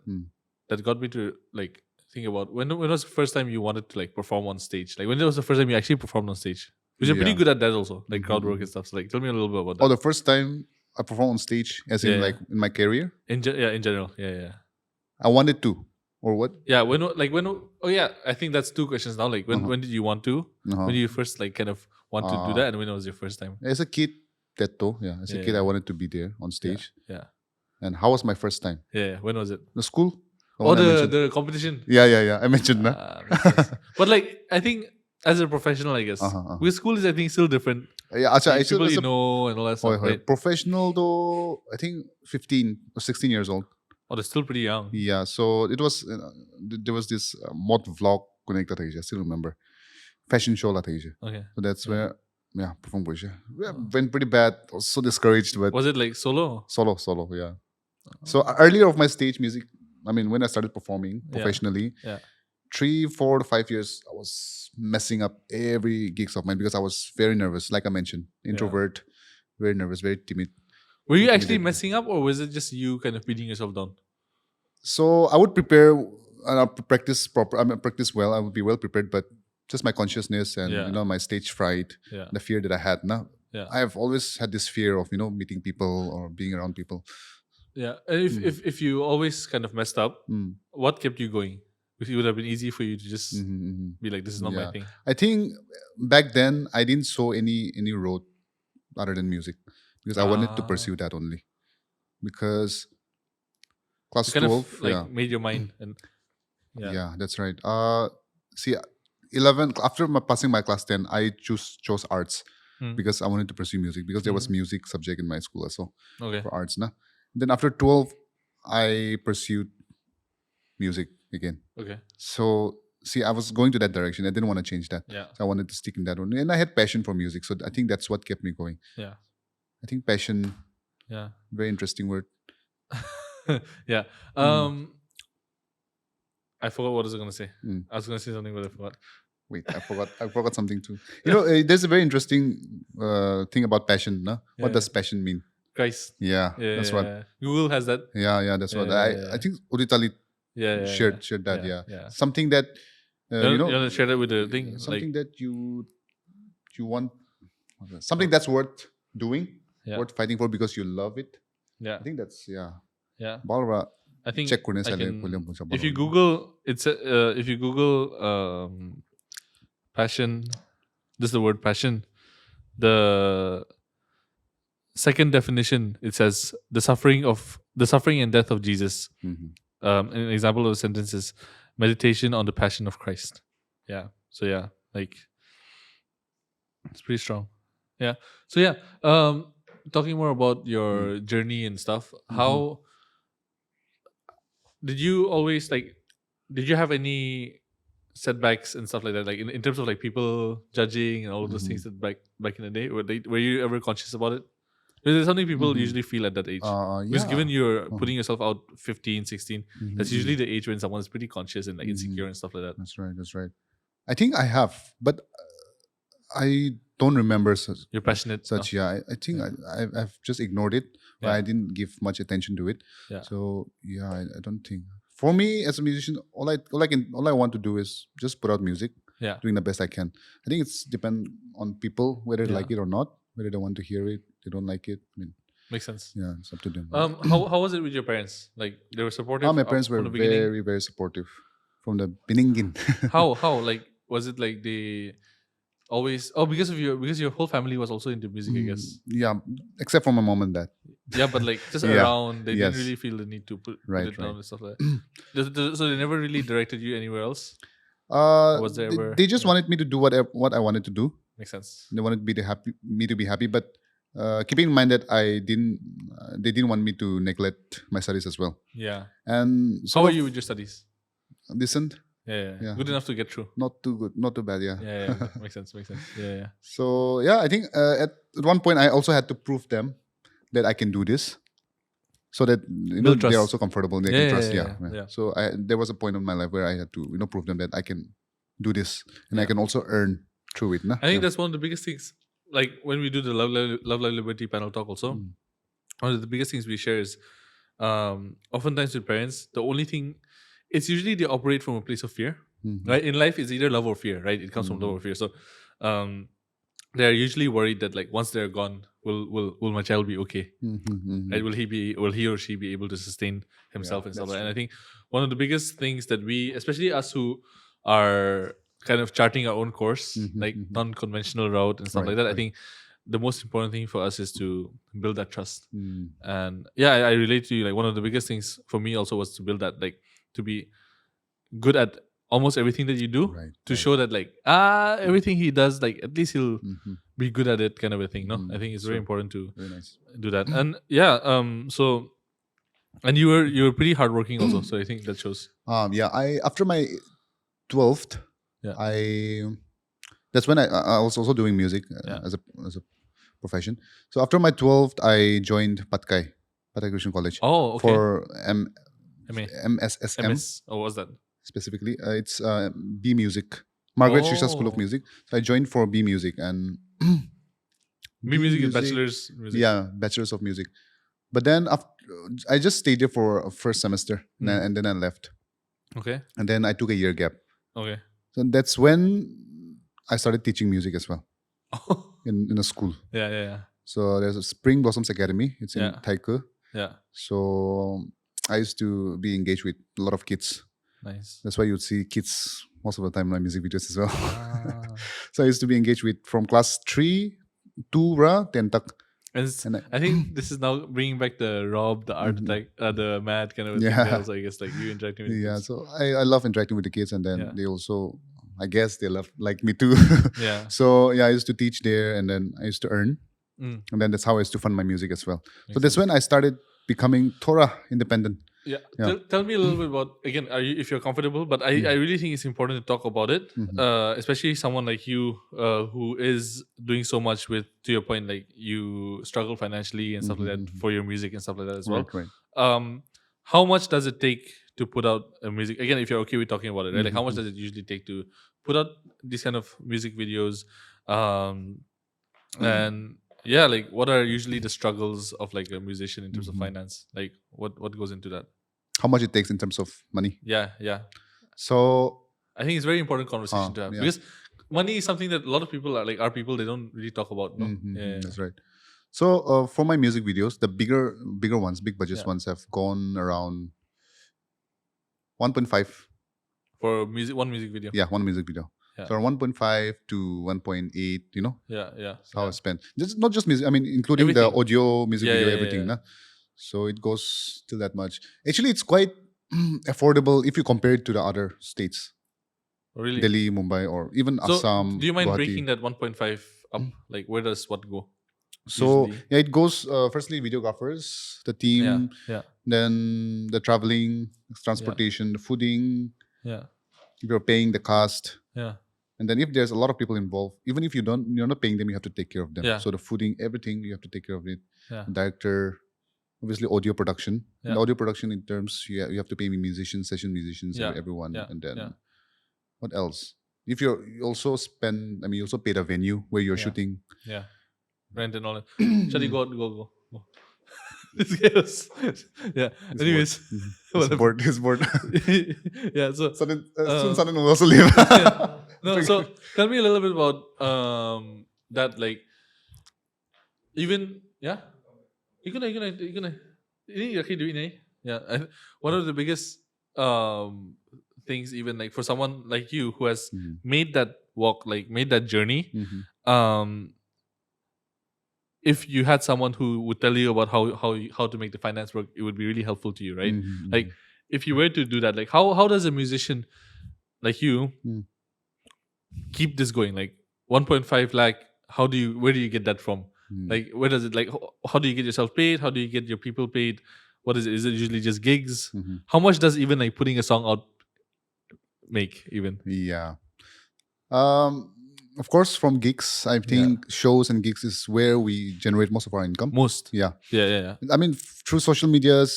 that got me to like think about when was the first time you wanted to like perform on stage? Like when was the first time you actually performed on stage? Because you're pretty good at that also, like crowd work and stuff. So like tell me a little bit about that. Oh, the first time I performed on stage, as in like in my career? In general. Yeah. I wanted to. Or what? Yeah, I think that's two questions now. Like when did you want to? When did you first like kind of want to do that, and when was your first time? As a kid, as a kid I wanted to be there on stage. Yeah. And how was my first time? Yeah. When was it? The school. The competition. Yeah. I mentioned that. But like I think as a professional, I guess because school is I think still different. Yeah, like, people you know and all that stuff. Right? Professional though, I think 15 or 16 years old. Oh, they're still pretty young. Yeah, so it was there was this mod vlog connected. I still remember fashion show la. Okay. So that's where perform. Went pretty bad. I was so discouraged, but was it like solo? Solo, yeah. So earlier of my stage music, I mean, when I started performing professionally, Yeah. 3, 4 to 5 years, I was messing up every gigs of mine because I was very nervous. Like I mentioned, introvert, very nervous, very timid. Were you actually intimidated. messing up, or was it just you kind of beating yourself down? So I would prepare and I practice proper. I mean, practice well. I would be well prepared, but just my consciousness and Yeah. my stage fright, Yeah. the fear that I had. Now Yeah. I have always had this fear of meeting people or being around people. Yeah. And if you always kind of messed up, what kept you going? Because it would have been easy for you to just be like, this is not my thing. I think back then I didn't saw any road other than music because I wanted to pursue that only. Because class You kind 12, of like made your mind and yeah, that's right. See, 11 after passing my class 10, I chose arts because I wanted to pursue music because there was music subject in my school also for arts. Na? Then after 12, I pursued music again. Okay. So see, I was going to that direction. I didn't want to change that. Yeah. So I wanted to stick in that one, and I had passion for music. So I think that's what kept me going. Yeah. I think passion. Yeah. Very interesting word. Yeah. I forgot what I was going to say. I was going to say something, but I forgot. Wait, I forgot something too. There's a very interesting thing about passion. No? What does passion mean? Christ. Yeah, that's what. Google has that. Yeah, that's what. I think Uditali shared that. Yeah. Something that you want to share that with the thing. Something that you want. Something that's worth doing, worth fighting for because you love it. Yeah. I think that's Yeah. Balra. I think check if you Google passion, this is the word passion. The second definition, it says the suffering and death of Jesus. An example of a sentence is meditation on the passion of Christ. Yeah. So yeah, like it's pretty strong. Yeah. So yeah, talking more about your journey and stuff. How did you always did you have any setbacks and stuff like that, like in terms of like people judging and all of those things that back in the day? Were you ever conscious about it? Because there's something people usually feel at that age. Because given you're putting yourself out 15, 16, that's usually the age when someone's pretty conscious and like insecure and stuff like that. That's right. I think I have, but I don't remember such. You're passionate. Such, yeah. I think I've just ignored it. But I didn't give much attention to it. Yeah. So yeah, I don't think. For me as a musician, all I want to do is just put out music. Yeah. Doing the best I can. I think it's depend on people whether they like it or not, whether they want to hear it, they don't like it. I mean, makes sense. Yeah, it's up to them. How was it with your parents? Like they were supportive? My parents were very, very supportive from the beginning. How like was it like they always because your whole family was also into music, I guess. Yeah, except for my mom and dad. Yeah, but like just around, they Yes. didn't really feel the need to put Right, it down right. and stuff like that. So they never really directed you anywhere else. Was there ever? They just wanted me to do what I wanted to do. Makes sense. They wanted me to be happy, but keeping in mind that they didn't want me to neglect my studies as well. Yeah. And so How are you with your studies? Decent, Yeah. Good enough to get through. not too good, not too bad. Yeah. Yeah. Makes sense. Yeah. So yeah, I think at one point I also had to prove them that I can do this, so that Build trust. they're also comfortable. They Yeah, can trust. yeah. Yeah. So there was a point in my life where I had to prove them that I can do this and I can also earn through it. Nah? I think that's one of the biggest things. Like when we do the Love Life Liberty panel talk also, one of the biggest things we share is oftentimes with parents, the only thing, it's usually they operate from a place of fear. Right? In life, it's either love or fear, right? It comes from love or fear. So they're usually worried that like once they're gone, will my child be okay? Right? Will he or she be able to sustain himself and stuff like that? And I think one of the biggest things that we, especially us who are kind of charting our own course, like non-conventional route and stuff like that, I think the most important thing for us is to build that trust. And yeah, I relate to you. Like one of the biggest things for me also was to build that, like to be good at almost everything that you do, to show that like everything he does, like at least he'll be good at it, kind of a thing. No, I think it's very important to do that. And yeah, so and you were pretty hardworking also, so I think that shows. I after my 12th, that's when I was also doing music as a profession. So after my 12th, I joined Patkai, Patay Christian College. Oh, okay. For MA. MSSM MS. Oh, what's that? specifically. It's B Music. Margaret Shisha School of Oh. Music. So I joined for B Music and B music is bachelor's music. Yeah, bachelor's of music. But then after, I just stayed there for a first semester and then I left. Okay. And then I took a year gap. Okay. So that's when I started teaching music as well in a school. Yeah. So there's a Spring Blossoms Academy. It's in Yeah. Taika. Yeah. So I used to be engaged with a lot of kids. Nice. That's why you'd see kids most of the time in my music videos as well. Ah. So I used to be engaged with from class 3 to 10 tak. And I think this is now bringing back the Rob, the art attack, the mad kind of a thing. Yeah. There also, I guess, like you interacting with Yeah, kids. so I love interacting with the kids, and then Yeah. they also, I guess, they love like me too. Yeah. So yeah, I used to teach there, and then I used to earn, Mm. and then that's how I used to fund my music as well. So Makes that's when I started becoming Torah independent. Yeah. Yeah. Tell me a little bit about, again, if you're comfortable, but I really think it's important to talk about it, especially someone like you who is doing so much with, to your point, like you struggle financially and stuff like that for your music and stuff like that as well. Right. How much does it take to put out a music? Again, if you're okay with talking about it, right? Like how much does it usually take to put out these kind of music videos? And yeah, like what are usually the struggles of like a musician in terms of finance? Like what goes into that? How much it takes in terms of money. Yeah. So I think it's a very important conversation to have yeah. because money is something that a lot of people are like our people, they don't really talk about. No? That's right. So for my music videos, the bigger ones, big budget ones have gone around 1.5. For one music video. Yeah, one music video. Yeah. So 1.5 to 1.8, Yeah. That's how I spend. Not just music, I mean, including the Everything. audio, music video, everything. Yeah. Nah? So it goes till that much. Actually, it's quite affordable if you compare it to the other states. Really? Delhi, Mumbai, or even So Assam. do you mind Guwahati. breaking that 1.5 up? Like where does what go? So usually? yeah, it goes firstly videographers, the team, Yeah. then the traveling, transportation, the fooding, Yeah. if you're paying the cast. Yeah. And then if there's a lot of people involved, even if you're not paying them, you have to take care of them. Yeah. So the fooding, everything, you have to take care of it. Yeah. Director, obviously audio production. Yeah. And audio production in terms, you have to pay me musicians, session musicians, Yeah. everyone. Yeah. And then Yeah. what else? If you also you also pay the venue where you're shooting. Yeah. Rent and all that. Shadi, go. This guy was, yeah. Anyways, He's bored. He's bored. yeah. So Soon will also leave. no. So tell me a little bit about that. Like even yeah. You gonna. Ini okay doing eh? Yeah. One of the biggest things, even like for someone like you who has made that walk, like made that journey. If you had someone who would tell you about how to make the finance work, it would be really helpful to you, right? Like if you were to do that, like how does a musician like you keep this going? Like 1.5 lakh, where do you get that from? Like where does it, like how do you get yourself paid? How do you get your people paid? What is it? Is it usually just gigs? How much does even like putting a song out make even? Yeah. Of course, from gigs, I think shows and gigs is where we generate most of our income. Most. Yeah. Yeah. I mean, through social medias,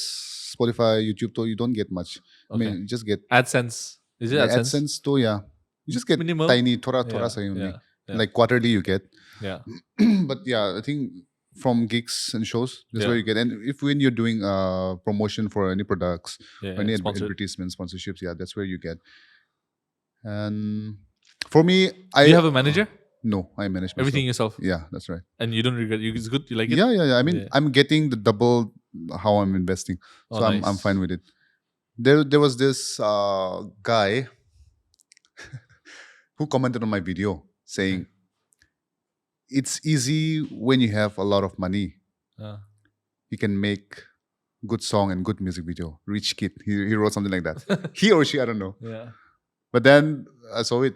Spotify, YouTube, though, you don't get much. I Okay. mean, you just get AdSense. Is it AdSense? AdSense, though, yeah. You just get Minimal. tiny, Torah Yeah, say only. yeah. Like quarterly you get. Yeah. But yeah, I think from gigs and shows, that's Yeah. where you get. And when you're doing promotion for any products, Yeah. or any Sponsored. advertisements, sponsorships, yeah, that's where you get. And for me, Do you have a manager? No, I manage myself. Everything yourself. Yeah, that's right. And you don't regret. It's good. You like it. Yeah. I mean, Yeah. I'm getting the double how I'm investing, Oh, so I'm nice. fine with it. There was this guy who commented on my video saying, "It's easy when you have a lot of money. You can make good song and good music video. Rich kid." He wrote something like that. He or she, I don't know. Yeah. But then I saw it.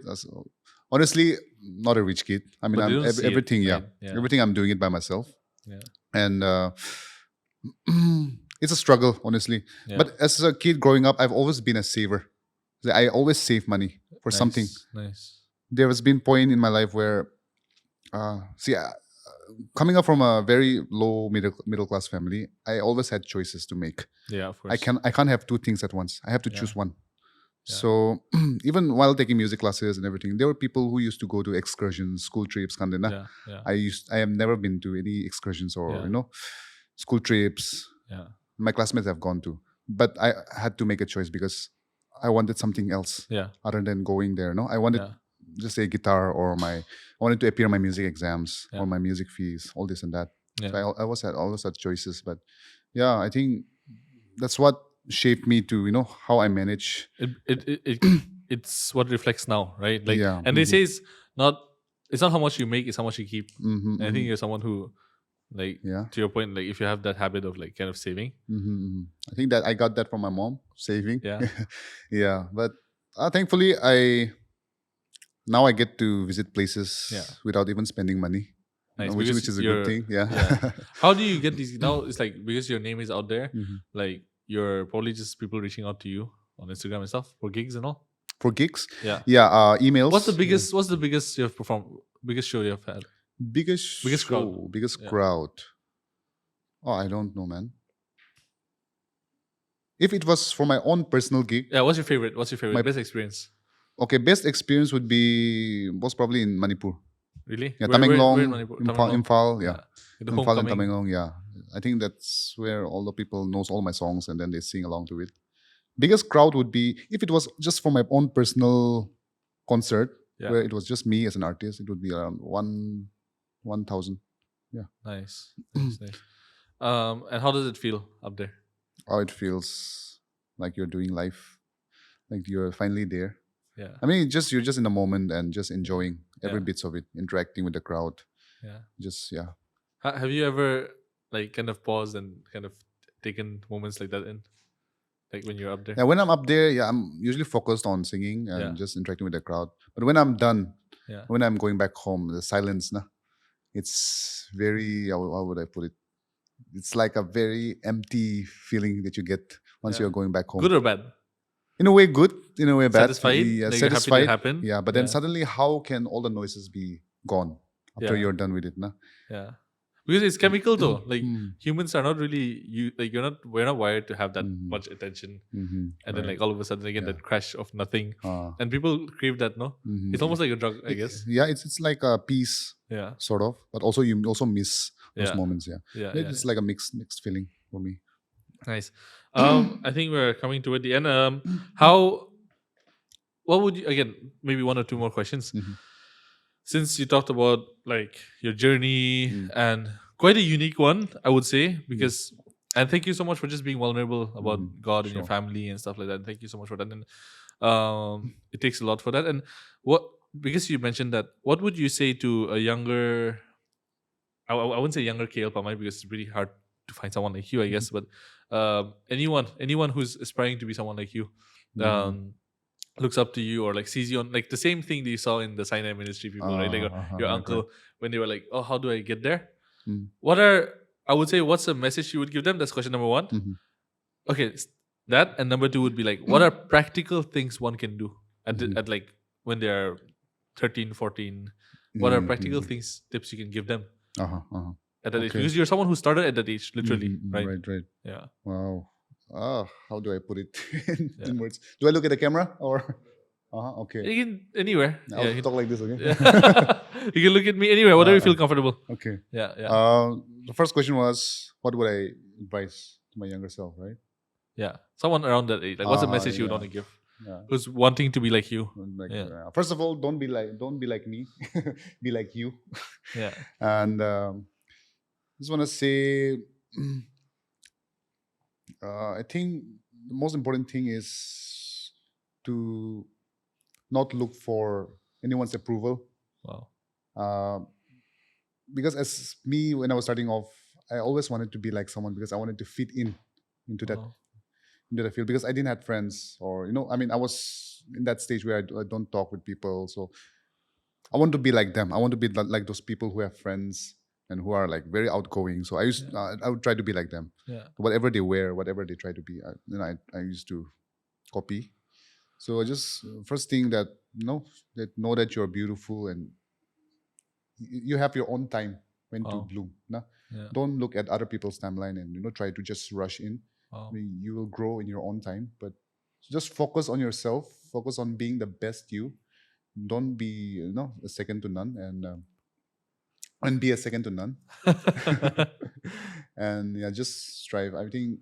Honestly, not a rich kid. I mean, But they don't see it, everything. right? Yeah. Everything I'm doing it by myself. Yeah. And it's a struggle, honestly. Yeah. But as a kid growing up, I've always been a saver. I always save money for something. Nice. There has been point in my life where, coming up from a very low middle class family, I always had choices to make. Yeah, of course. I can't have two things at once. I have to Yeah. choose one. Yeah. So even while taking music classes and everything, there were people who used to go to excursions, school trips, kandena. Yeah. I have never been to any excursions or Yeah. school trips. Yeah. My classmates have gone to, but I had to make a choice because I wanted something else Yeah. other than going there. No, I wanted Yeah. just a guitar or I wanted to appear in my music exams Yeah. or my music fees, all this and that. Yeah. So I always had choices, but yeah, I think that's what shaped me to how I manage. It's what reflects now, right? Like, Yeah. and they say it's not how much you make, it's how much you keep. Mm-hmm, And I think you're someone who, like, yeah. to your point, like if you have that habit of like kind of saving, I think that I got that from my mom, saving. yeah, Yeah, but thankfully now I get to visit places Yeah. without even spending money. nice. Which Because is a good you're- thing. Yeah. yeah. How do you get these? Now it's like because your name is out there, Mhm. like you're probably just people reaching out to you on Instagram and stuff for gigs and all. For gigs, Yeah. emails. What's the biggest you have performed? Biggest show you have had? biggest biggest crowd? show, biggest Yeah. crowd? Oh, I don't know, man. If it was for my own personal gig, Yeah. What's your favorite? My- Best experience? okay, best experience would be most probably in Manipur. Really? Yeah, Where Tamenglong, in Manipur? Imphal, yeah. The Imphal and homecoming. Tamenglong, yeah. I think that's where all the people knows all my songs and then they sing along to it. Biggest crowd would be if it was just for my own personal concert Yeah. where it was just me as an artist. It would be around 1,000. Nice. Nice. And how does it feel up there? Oh, it feels like you're doing life, like you're finally there. Yeah. I mean, you're just in the moment and just enjoying every Yeah. bits of it, interacting with the crowd. Yeah. Just yeah. Have you ever like kind of paused and kind of taken moments like that in, like when you're up there? Yeah, when I'm up there, I'm usually focused on singing and Yeah. just interacting with the crowd. But when I'm done, Yeah. when I'm going back home, the silence, it's very, how would I put it? It's like a very empty feeling that you get once Yeah. you're going back home. Good or bad? In a way, good. In a way, bad. Satisfied? Yeah, Like you're happy satisfied. that happened? Yeah, but then Yeah. suddenly, how can all the noises be gone after Yeah. you're done with it? Yeah. Because it's chemical though. Like Mm. humans are not really we're not wired to have that Mhm. much attention. Mm-hmm. And then like all of a sudden again Yeah. that crash of nothing. Uh, And people crave that, no? mhm. It's almost like a drug, I guess. Yeah, it's like a peace, Yeah. sort of. But also, you also miss those Yeah. moments. Yeah. Yeah. It's like a mixed feeling for me. Nice. I think we're coming toward the end. What would you, again, maybe one or two more questions. Mhm. Since you talked about like your journey Mm. and quite a unique one, I would say, because and thank you so much for just being vulnerable about Mhm. God and your Sure. family and stuff like that. Thank you so much for that. And it takes a lot for that. And because you mentioned that, what would you say to a younger I wouldn't say younger KL Pamei because it's really hard to find someone like you, I guess. But anyone who's aspiring to be someone like you, looks up to you or like sees you on like the same thing that you saw in the Sinai ministry people, right? Like your right, uncle when they were like, "Oh, how do I get there?" Mm. What's the message you would give them? That's question number one. Mhm. Okay, that and number two would be like, what are practical things one can do Mhm. at like when they are 13, 14? What are Mhm, practical mhm. tips you can give them Uh-huh. at that age? Okay. Because you're someone who started at that age, literally, Mhm, right? Right. Yeah. Wow. How do I put it Yeah. in words? Do I look at the camera or? Okay. You can anywhere. I'll Yeah, you talk like this, okay? you can look at me anywhere, whatever you feel comfortable. Okay. Yeah. The first question was, what would I advise to my younger self, right? Yeah. Someone around that age. Like, what's the message you would yeah. want to give? Yeah. Who's wanting to be like you? Like, Yeah. First of all, don't be like me. Be like you. Yeah. And just want to say, I think the most important thing is to not look for anyone's approval. Wow. Because as me, when I was starting off, I always wanted to be like someone because I wanted to fit into that Wow. into the field because I didn't have friends or I was in that stage where I don't talk with people, so I want to be like them. I want to be like those people who have friends and who are like very outgoing. So I would try to be like them. Yeah. Whatever they wear, whatever they try to be, I used to copy. So I just first thing that know that you're beautiful and you have your own time. when to Wow. bloom. Nah? Yeah. Don't look at other people's timeline and try to just rush in. Wow. I mean, you will grow in your own time, but just focus on yourself. Focus on being the best you. Don't be a second to none, and be a second to none. And yeah, just strive. I think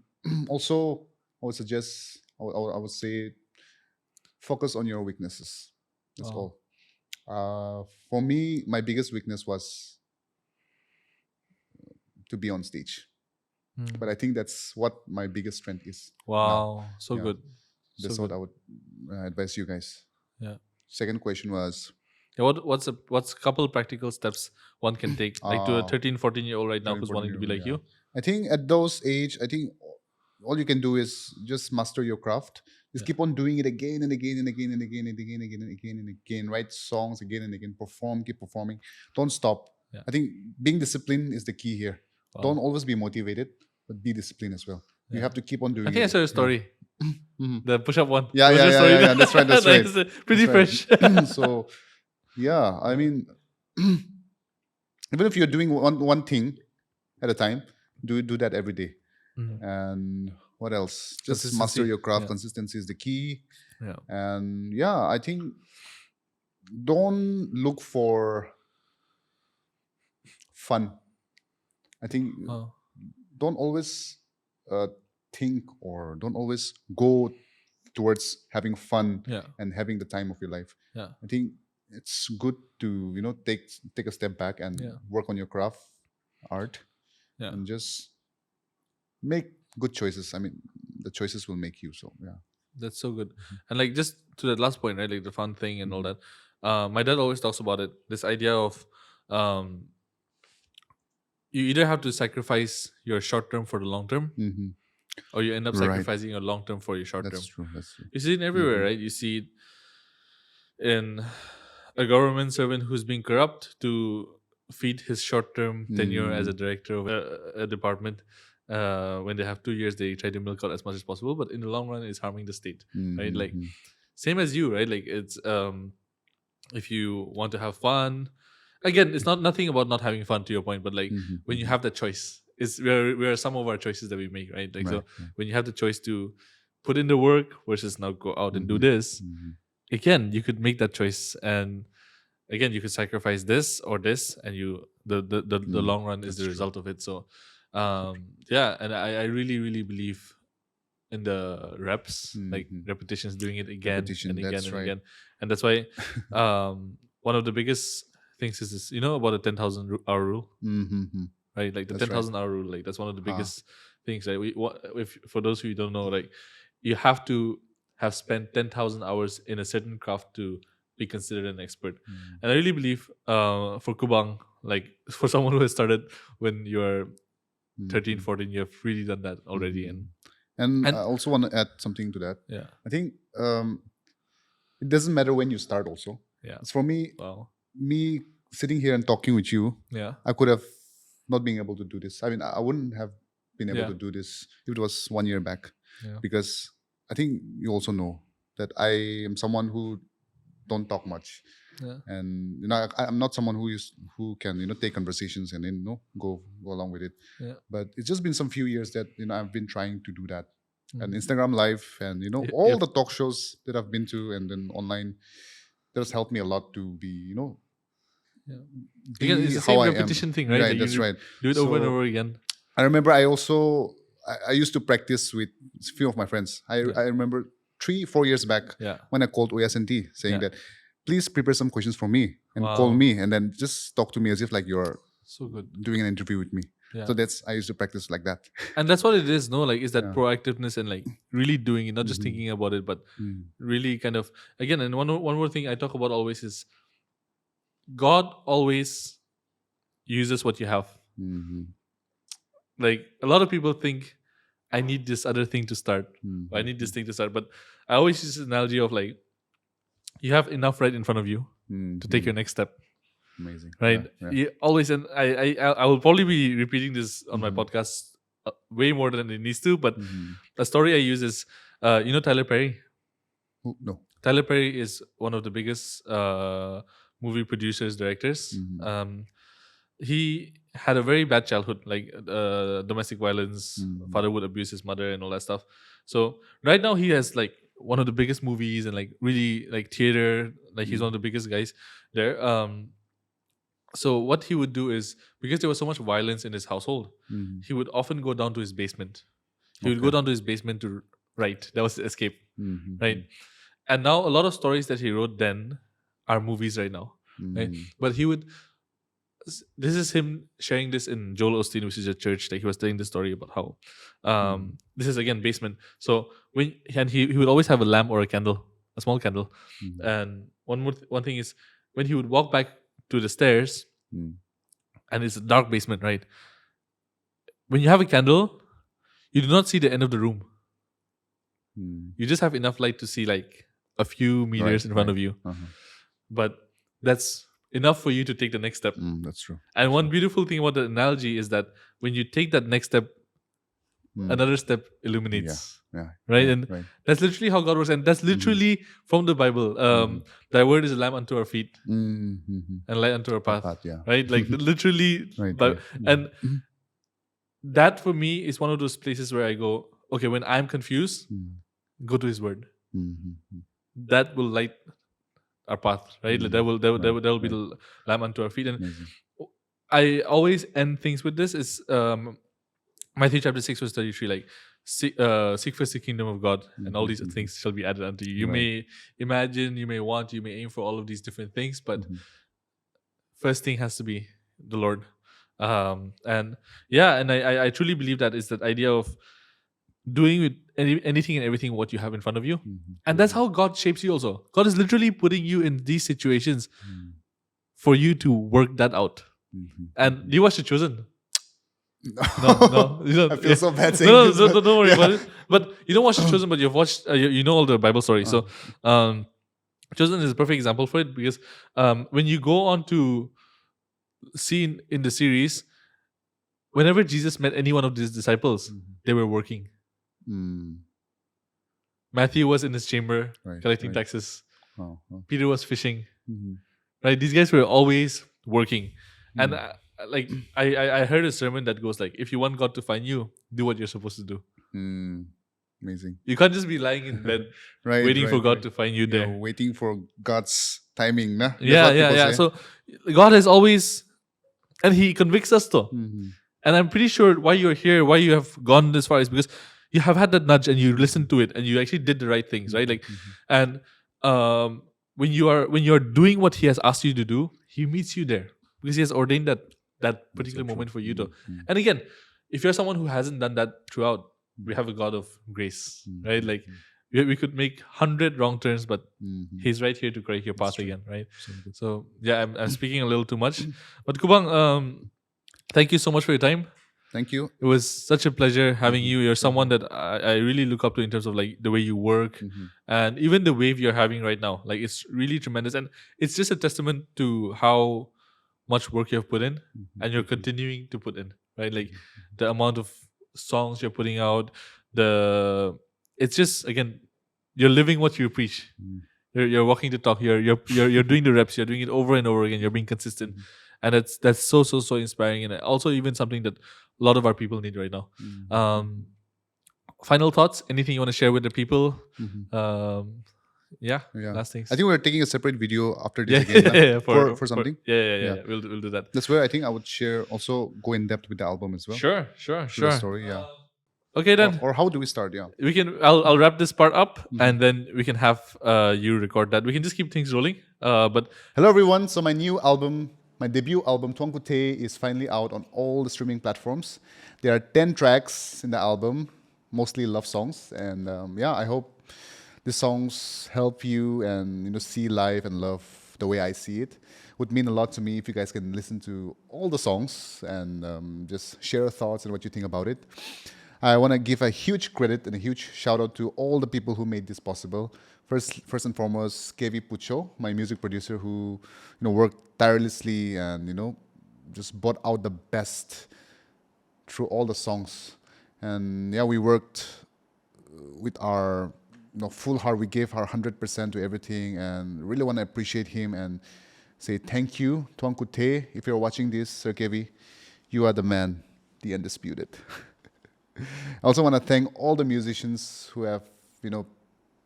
also I would suggest, I would say, focus on your weaknesses. That's Wow. all. For me, my biggest weakness was to be on stage, but I think that's what my biggest strength is. Wow. So Yeah. good. That's So what good. I would advise you guys. Yeah. Second question was, Yeah, what's a couple practical steps one can take, like to a 13, 14-year-old right now who's wanting to be like you? I think at those age, I think all you can do is just master your craft. Just keep on doing it again and again and again and again and again and again and again and again. Write songs again and again. Perform, keep performing. Don't stop. Yeah. I think being disciplined is the key here. Wow. Don't always be motivated, but be disciplined as well. You Yeah. have to keep on doing I think I it. saw your story. Mhm. The push-up one. Yeah, There was yeah, your yeah, story yeah, there. yeah. That's right, that's right. Nice. Pretty That's fresh. right. So, yeah, I mean, even if you're doing one thing at a time, do that every day. Mhm. And what else? Just master Consistency. your craft. Yeah. Consistency is the key. Yeah. And yeah, I think don't look for fun. I think Oh. don't always think, or don't always go towards having fun Yeah. and having the time of your life. Yeah. I think it's good to take a step back and Yeah. work on your craft, art, Yeah. and just make good choices. I mean, the choices will make you. So yeah. That's so good. And like just to that last point, right? Like the fun thing and all that. My dad always talks about it. This idea of you either have to sacrifice your short term for the long term, Mm-hmm. or you end up Right. sacrificing your long term for your short term. That's true. That's true. You see it everywhere, right? You see it in a government servant who's being corrupt to feed his short term tenure as a director of a department. When they have 2 years, they try to milk out as much as possible, but in the long run, it's harming the state, right? Like same as you, right? Like it's if you want to have fun, again, it's nothing about not having fun, to your point, but like when you have that choice, it's where some of our choices that we make, right? Like so when you have the choice to put in the work versus now go out and do this, again, you could make that choice, and again, you could sacrifice this or this, and the long run is the result of it. So yeah, and I really, really believe in the reps, like repetitions, doing it again Repetition, and again that's and right. again. And that's why one of the biggest things is this, about the 10,000 hour rule, right? Like the That's right. 10,000 hour rule, like that's one of the biggest things, right? If for those who don't know, like you have to have spent 10,000 hours in a certain craft to be considered an expert. And I really believe for Kubang, like for someone who has started when you're 13, 14, you have really done that already. And And- I also want to add something to that. Yeah. I think it doesn't matter when you start also. Yeah. It's for me, Wow. me sitting here and talking with you, Yeah. I could have not been able to do this. I mean, I wouldn't have been able Yeah. to do this if it was 1 year back. Yeah. Because I think you also know that I am someone who don't talk much. Yeah. And I'm not someone who can take conversations and then go along with it. Yeah. But it's just been some few years that I've been trying to do that. Mm. And Instagram Live and all the talk shows that I've been to, and then online, that has helped me a lot to be be Again, it's the how same I am. repetition thing, right? Right, Like that's you right. do it over and So, over again. I remember I used to practice with a few of my friends. I remember 3-4 years back Yeah. when I called OSNT saying Yeah. that, please prepare some questions for me and Wow. call me, and then just talk to me as if like you're So good. doing an interview with me. Yeah. So I used to practice like that. And that's what it is, no? Like, is that Yeah. proactiveness and like really doing it, not just thinking about it, but really kind of, again, and one more thing I talk about always is God always uses what you have. Like, a lot of people think, I need this other thing to start. Or I need this thing to start. But I always use this analogy of like, you have enough right in front of you to take your next step. Amazing. Right? Yeah. You always, and I will probably be repeating this on my podcast way more than it needs to, but the story I use is, Tyler Perry? Oh, no. Tyler Perry is one of the biggest movie producers, directors. He had a very bad childhood, like domestic violence. Father would abuse his mother and all that stuff. So right now he has like one of the biggest movies and like really like theater. Like he's one of the biggest guys there. So what he would do is, because there was so much violence in his household, he would often go down to his basement. He would go down to his basement to write. That was the escape, right? And now a lot of stories that he wrote then are movies right now, right? But he would. This is him sharing this in Joel Osteen, which is a church. Like he was telling the story about how this is again basement. So he would always have a lamp or a candle, a small candle, and one thing is when he would walk back to the stairs, and it's a dark basement, right? When you have a candle, you do not see the end of the room. You just have enough light to see like a few meters in front of you, but that's enough for you to take the next step. That's true. And one beautiful thing about the analogy is that when you take that next step, another step illuminates. Right? And that's literally how God works. And that's literally from the Bible. Thy word is a lamp unto our feet and light unto our path. Right? Like literally. And that for me is one of those places where I go, okay, when I'm confused, go to his word. That will light our path, right? Like that will be the lamp unto our feet. And I always end things with this is Matthew chapter 6 verse 33, like seek first the kingdom of God, and all these things shall be added unto you. You may imagine, you may want, you may aim for all of these different things, but first thing has to be the Lord. And I truly believe that is that idea of doing with anything and everything what you have in front of you. And that's how God shapes you also. God is literally putting you in these situations for you to work that out. And do you watch The Chosen? No. You don't, I feel so bad saying no, this. don't worry about it. But you don't watch The Chosen, but you've watched, you know all the Bible stories. So Chosen is a perfect example for it, because when you go on to see in the series, whenever Jesus met any one of his disciples, they were working. Matthew was in his chamber collecting taxes. Peter was fishing. Right? These guys were always working. And I heard a sermon that goes like, if you want God to find you, do what you're supposed to do. Amazing. You can't just be lying in bed waiting for God to find you there. Waiting for God's timing. Nah? Yeah. So God has always, and He convicts us though. And I'm pretty sure why you're here, why you have gone this far is because you have had that nudge and you listened to it and you actually did the right things, right? Like, and when you're doing what He has asked you to do, He meets you there because He has ordained that particular moment for you to. And again, if you're someone who hasn't done that throughout, we have a God of grace, right? Like we could make 100 wrong turns, but He's right here to correct your path again, right? So yeah, I'm speaking a little too much, but Kubang, thank you so much for your time. Thank you. It was such a pleasure having you. You're someone that I really look up to in terms of like the way you work and even the wave you're having right now. Like it's really tremendous, and it's just a testament to how much work you have put in and you're continuing to put in, right? Like the amount of songs you're putting out, it's just, again, you're living what you preach. You're walking the talk. You're doing the reps. You're doing it over and over again. You're being consistent, and that's so inspiring, and also even something that a lot of our people need right now. Final thoughts? Anything you want to share with the people? Last things. I think we're taking a separate video after this again for something. We'll do that. That's where I think I would share, also go in depth with the album as well. Sure. The story, Okay then. Or how do we start? We can. I'll wrap this part up, and then we can have you record that. We can just keep things rolling. But hello everyone. So my new album, my debut album, Tuan Kute, is finally out on all the streaming platforms. There are 10 tracks in the album, mostly love songs, and I hope the songs help you and see life and love the way I see it. Would mean a lot to me if you guys can listen to all the songs and just share your thoughts and what you think about it. I want to give a huge credit and a huge shout out to all the people who made this possible. First and foremost, Kevi Pucho, my music producer, who worked tirelessly and just brought out the best through all the songs. And we worked with our full heart. We gave our 100% to everything, and really want to appreciate him and say thank you, Tuan Kute. If you're watching this, Sir Kevi, You are the man, the undisputed. I also want to thank all the musicians who have,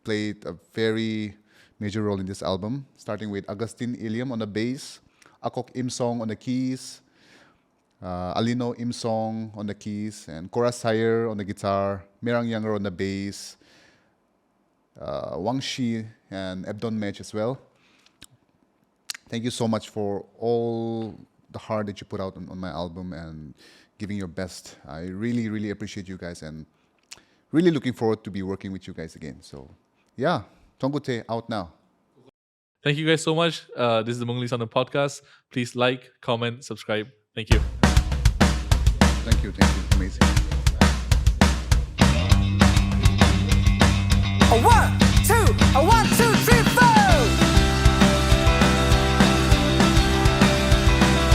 played a very major role in this album, starting with Agustin Iliam on the bass, Akok Imsong on the keys, Alino Imsong on the keys, and Cora Sayer on the guitar, Merang Younger on the bass, Wang Shi and Ebdon Mech as well. Thank you so much for all the heart that you put out on my album and giving your best. I really, really appreciate you guys and really looking forward to be working with you guys again. So, yeah, Tongkute out now. Thank you guys so much. This is the Mongli Sound Podcast. Please like, comment, subscribe. Thank you. Thank you. Amazing.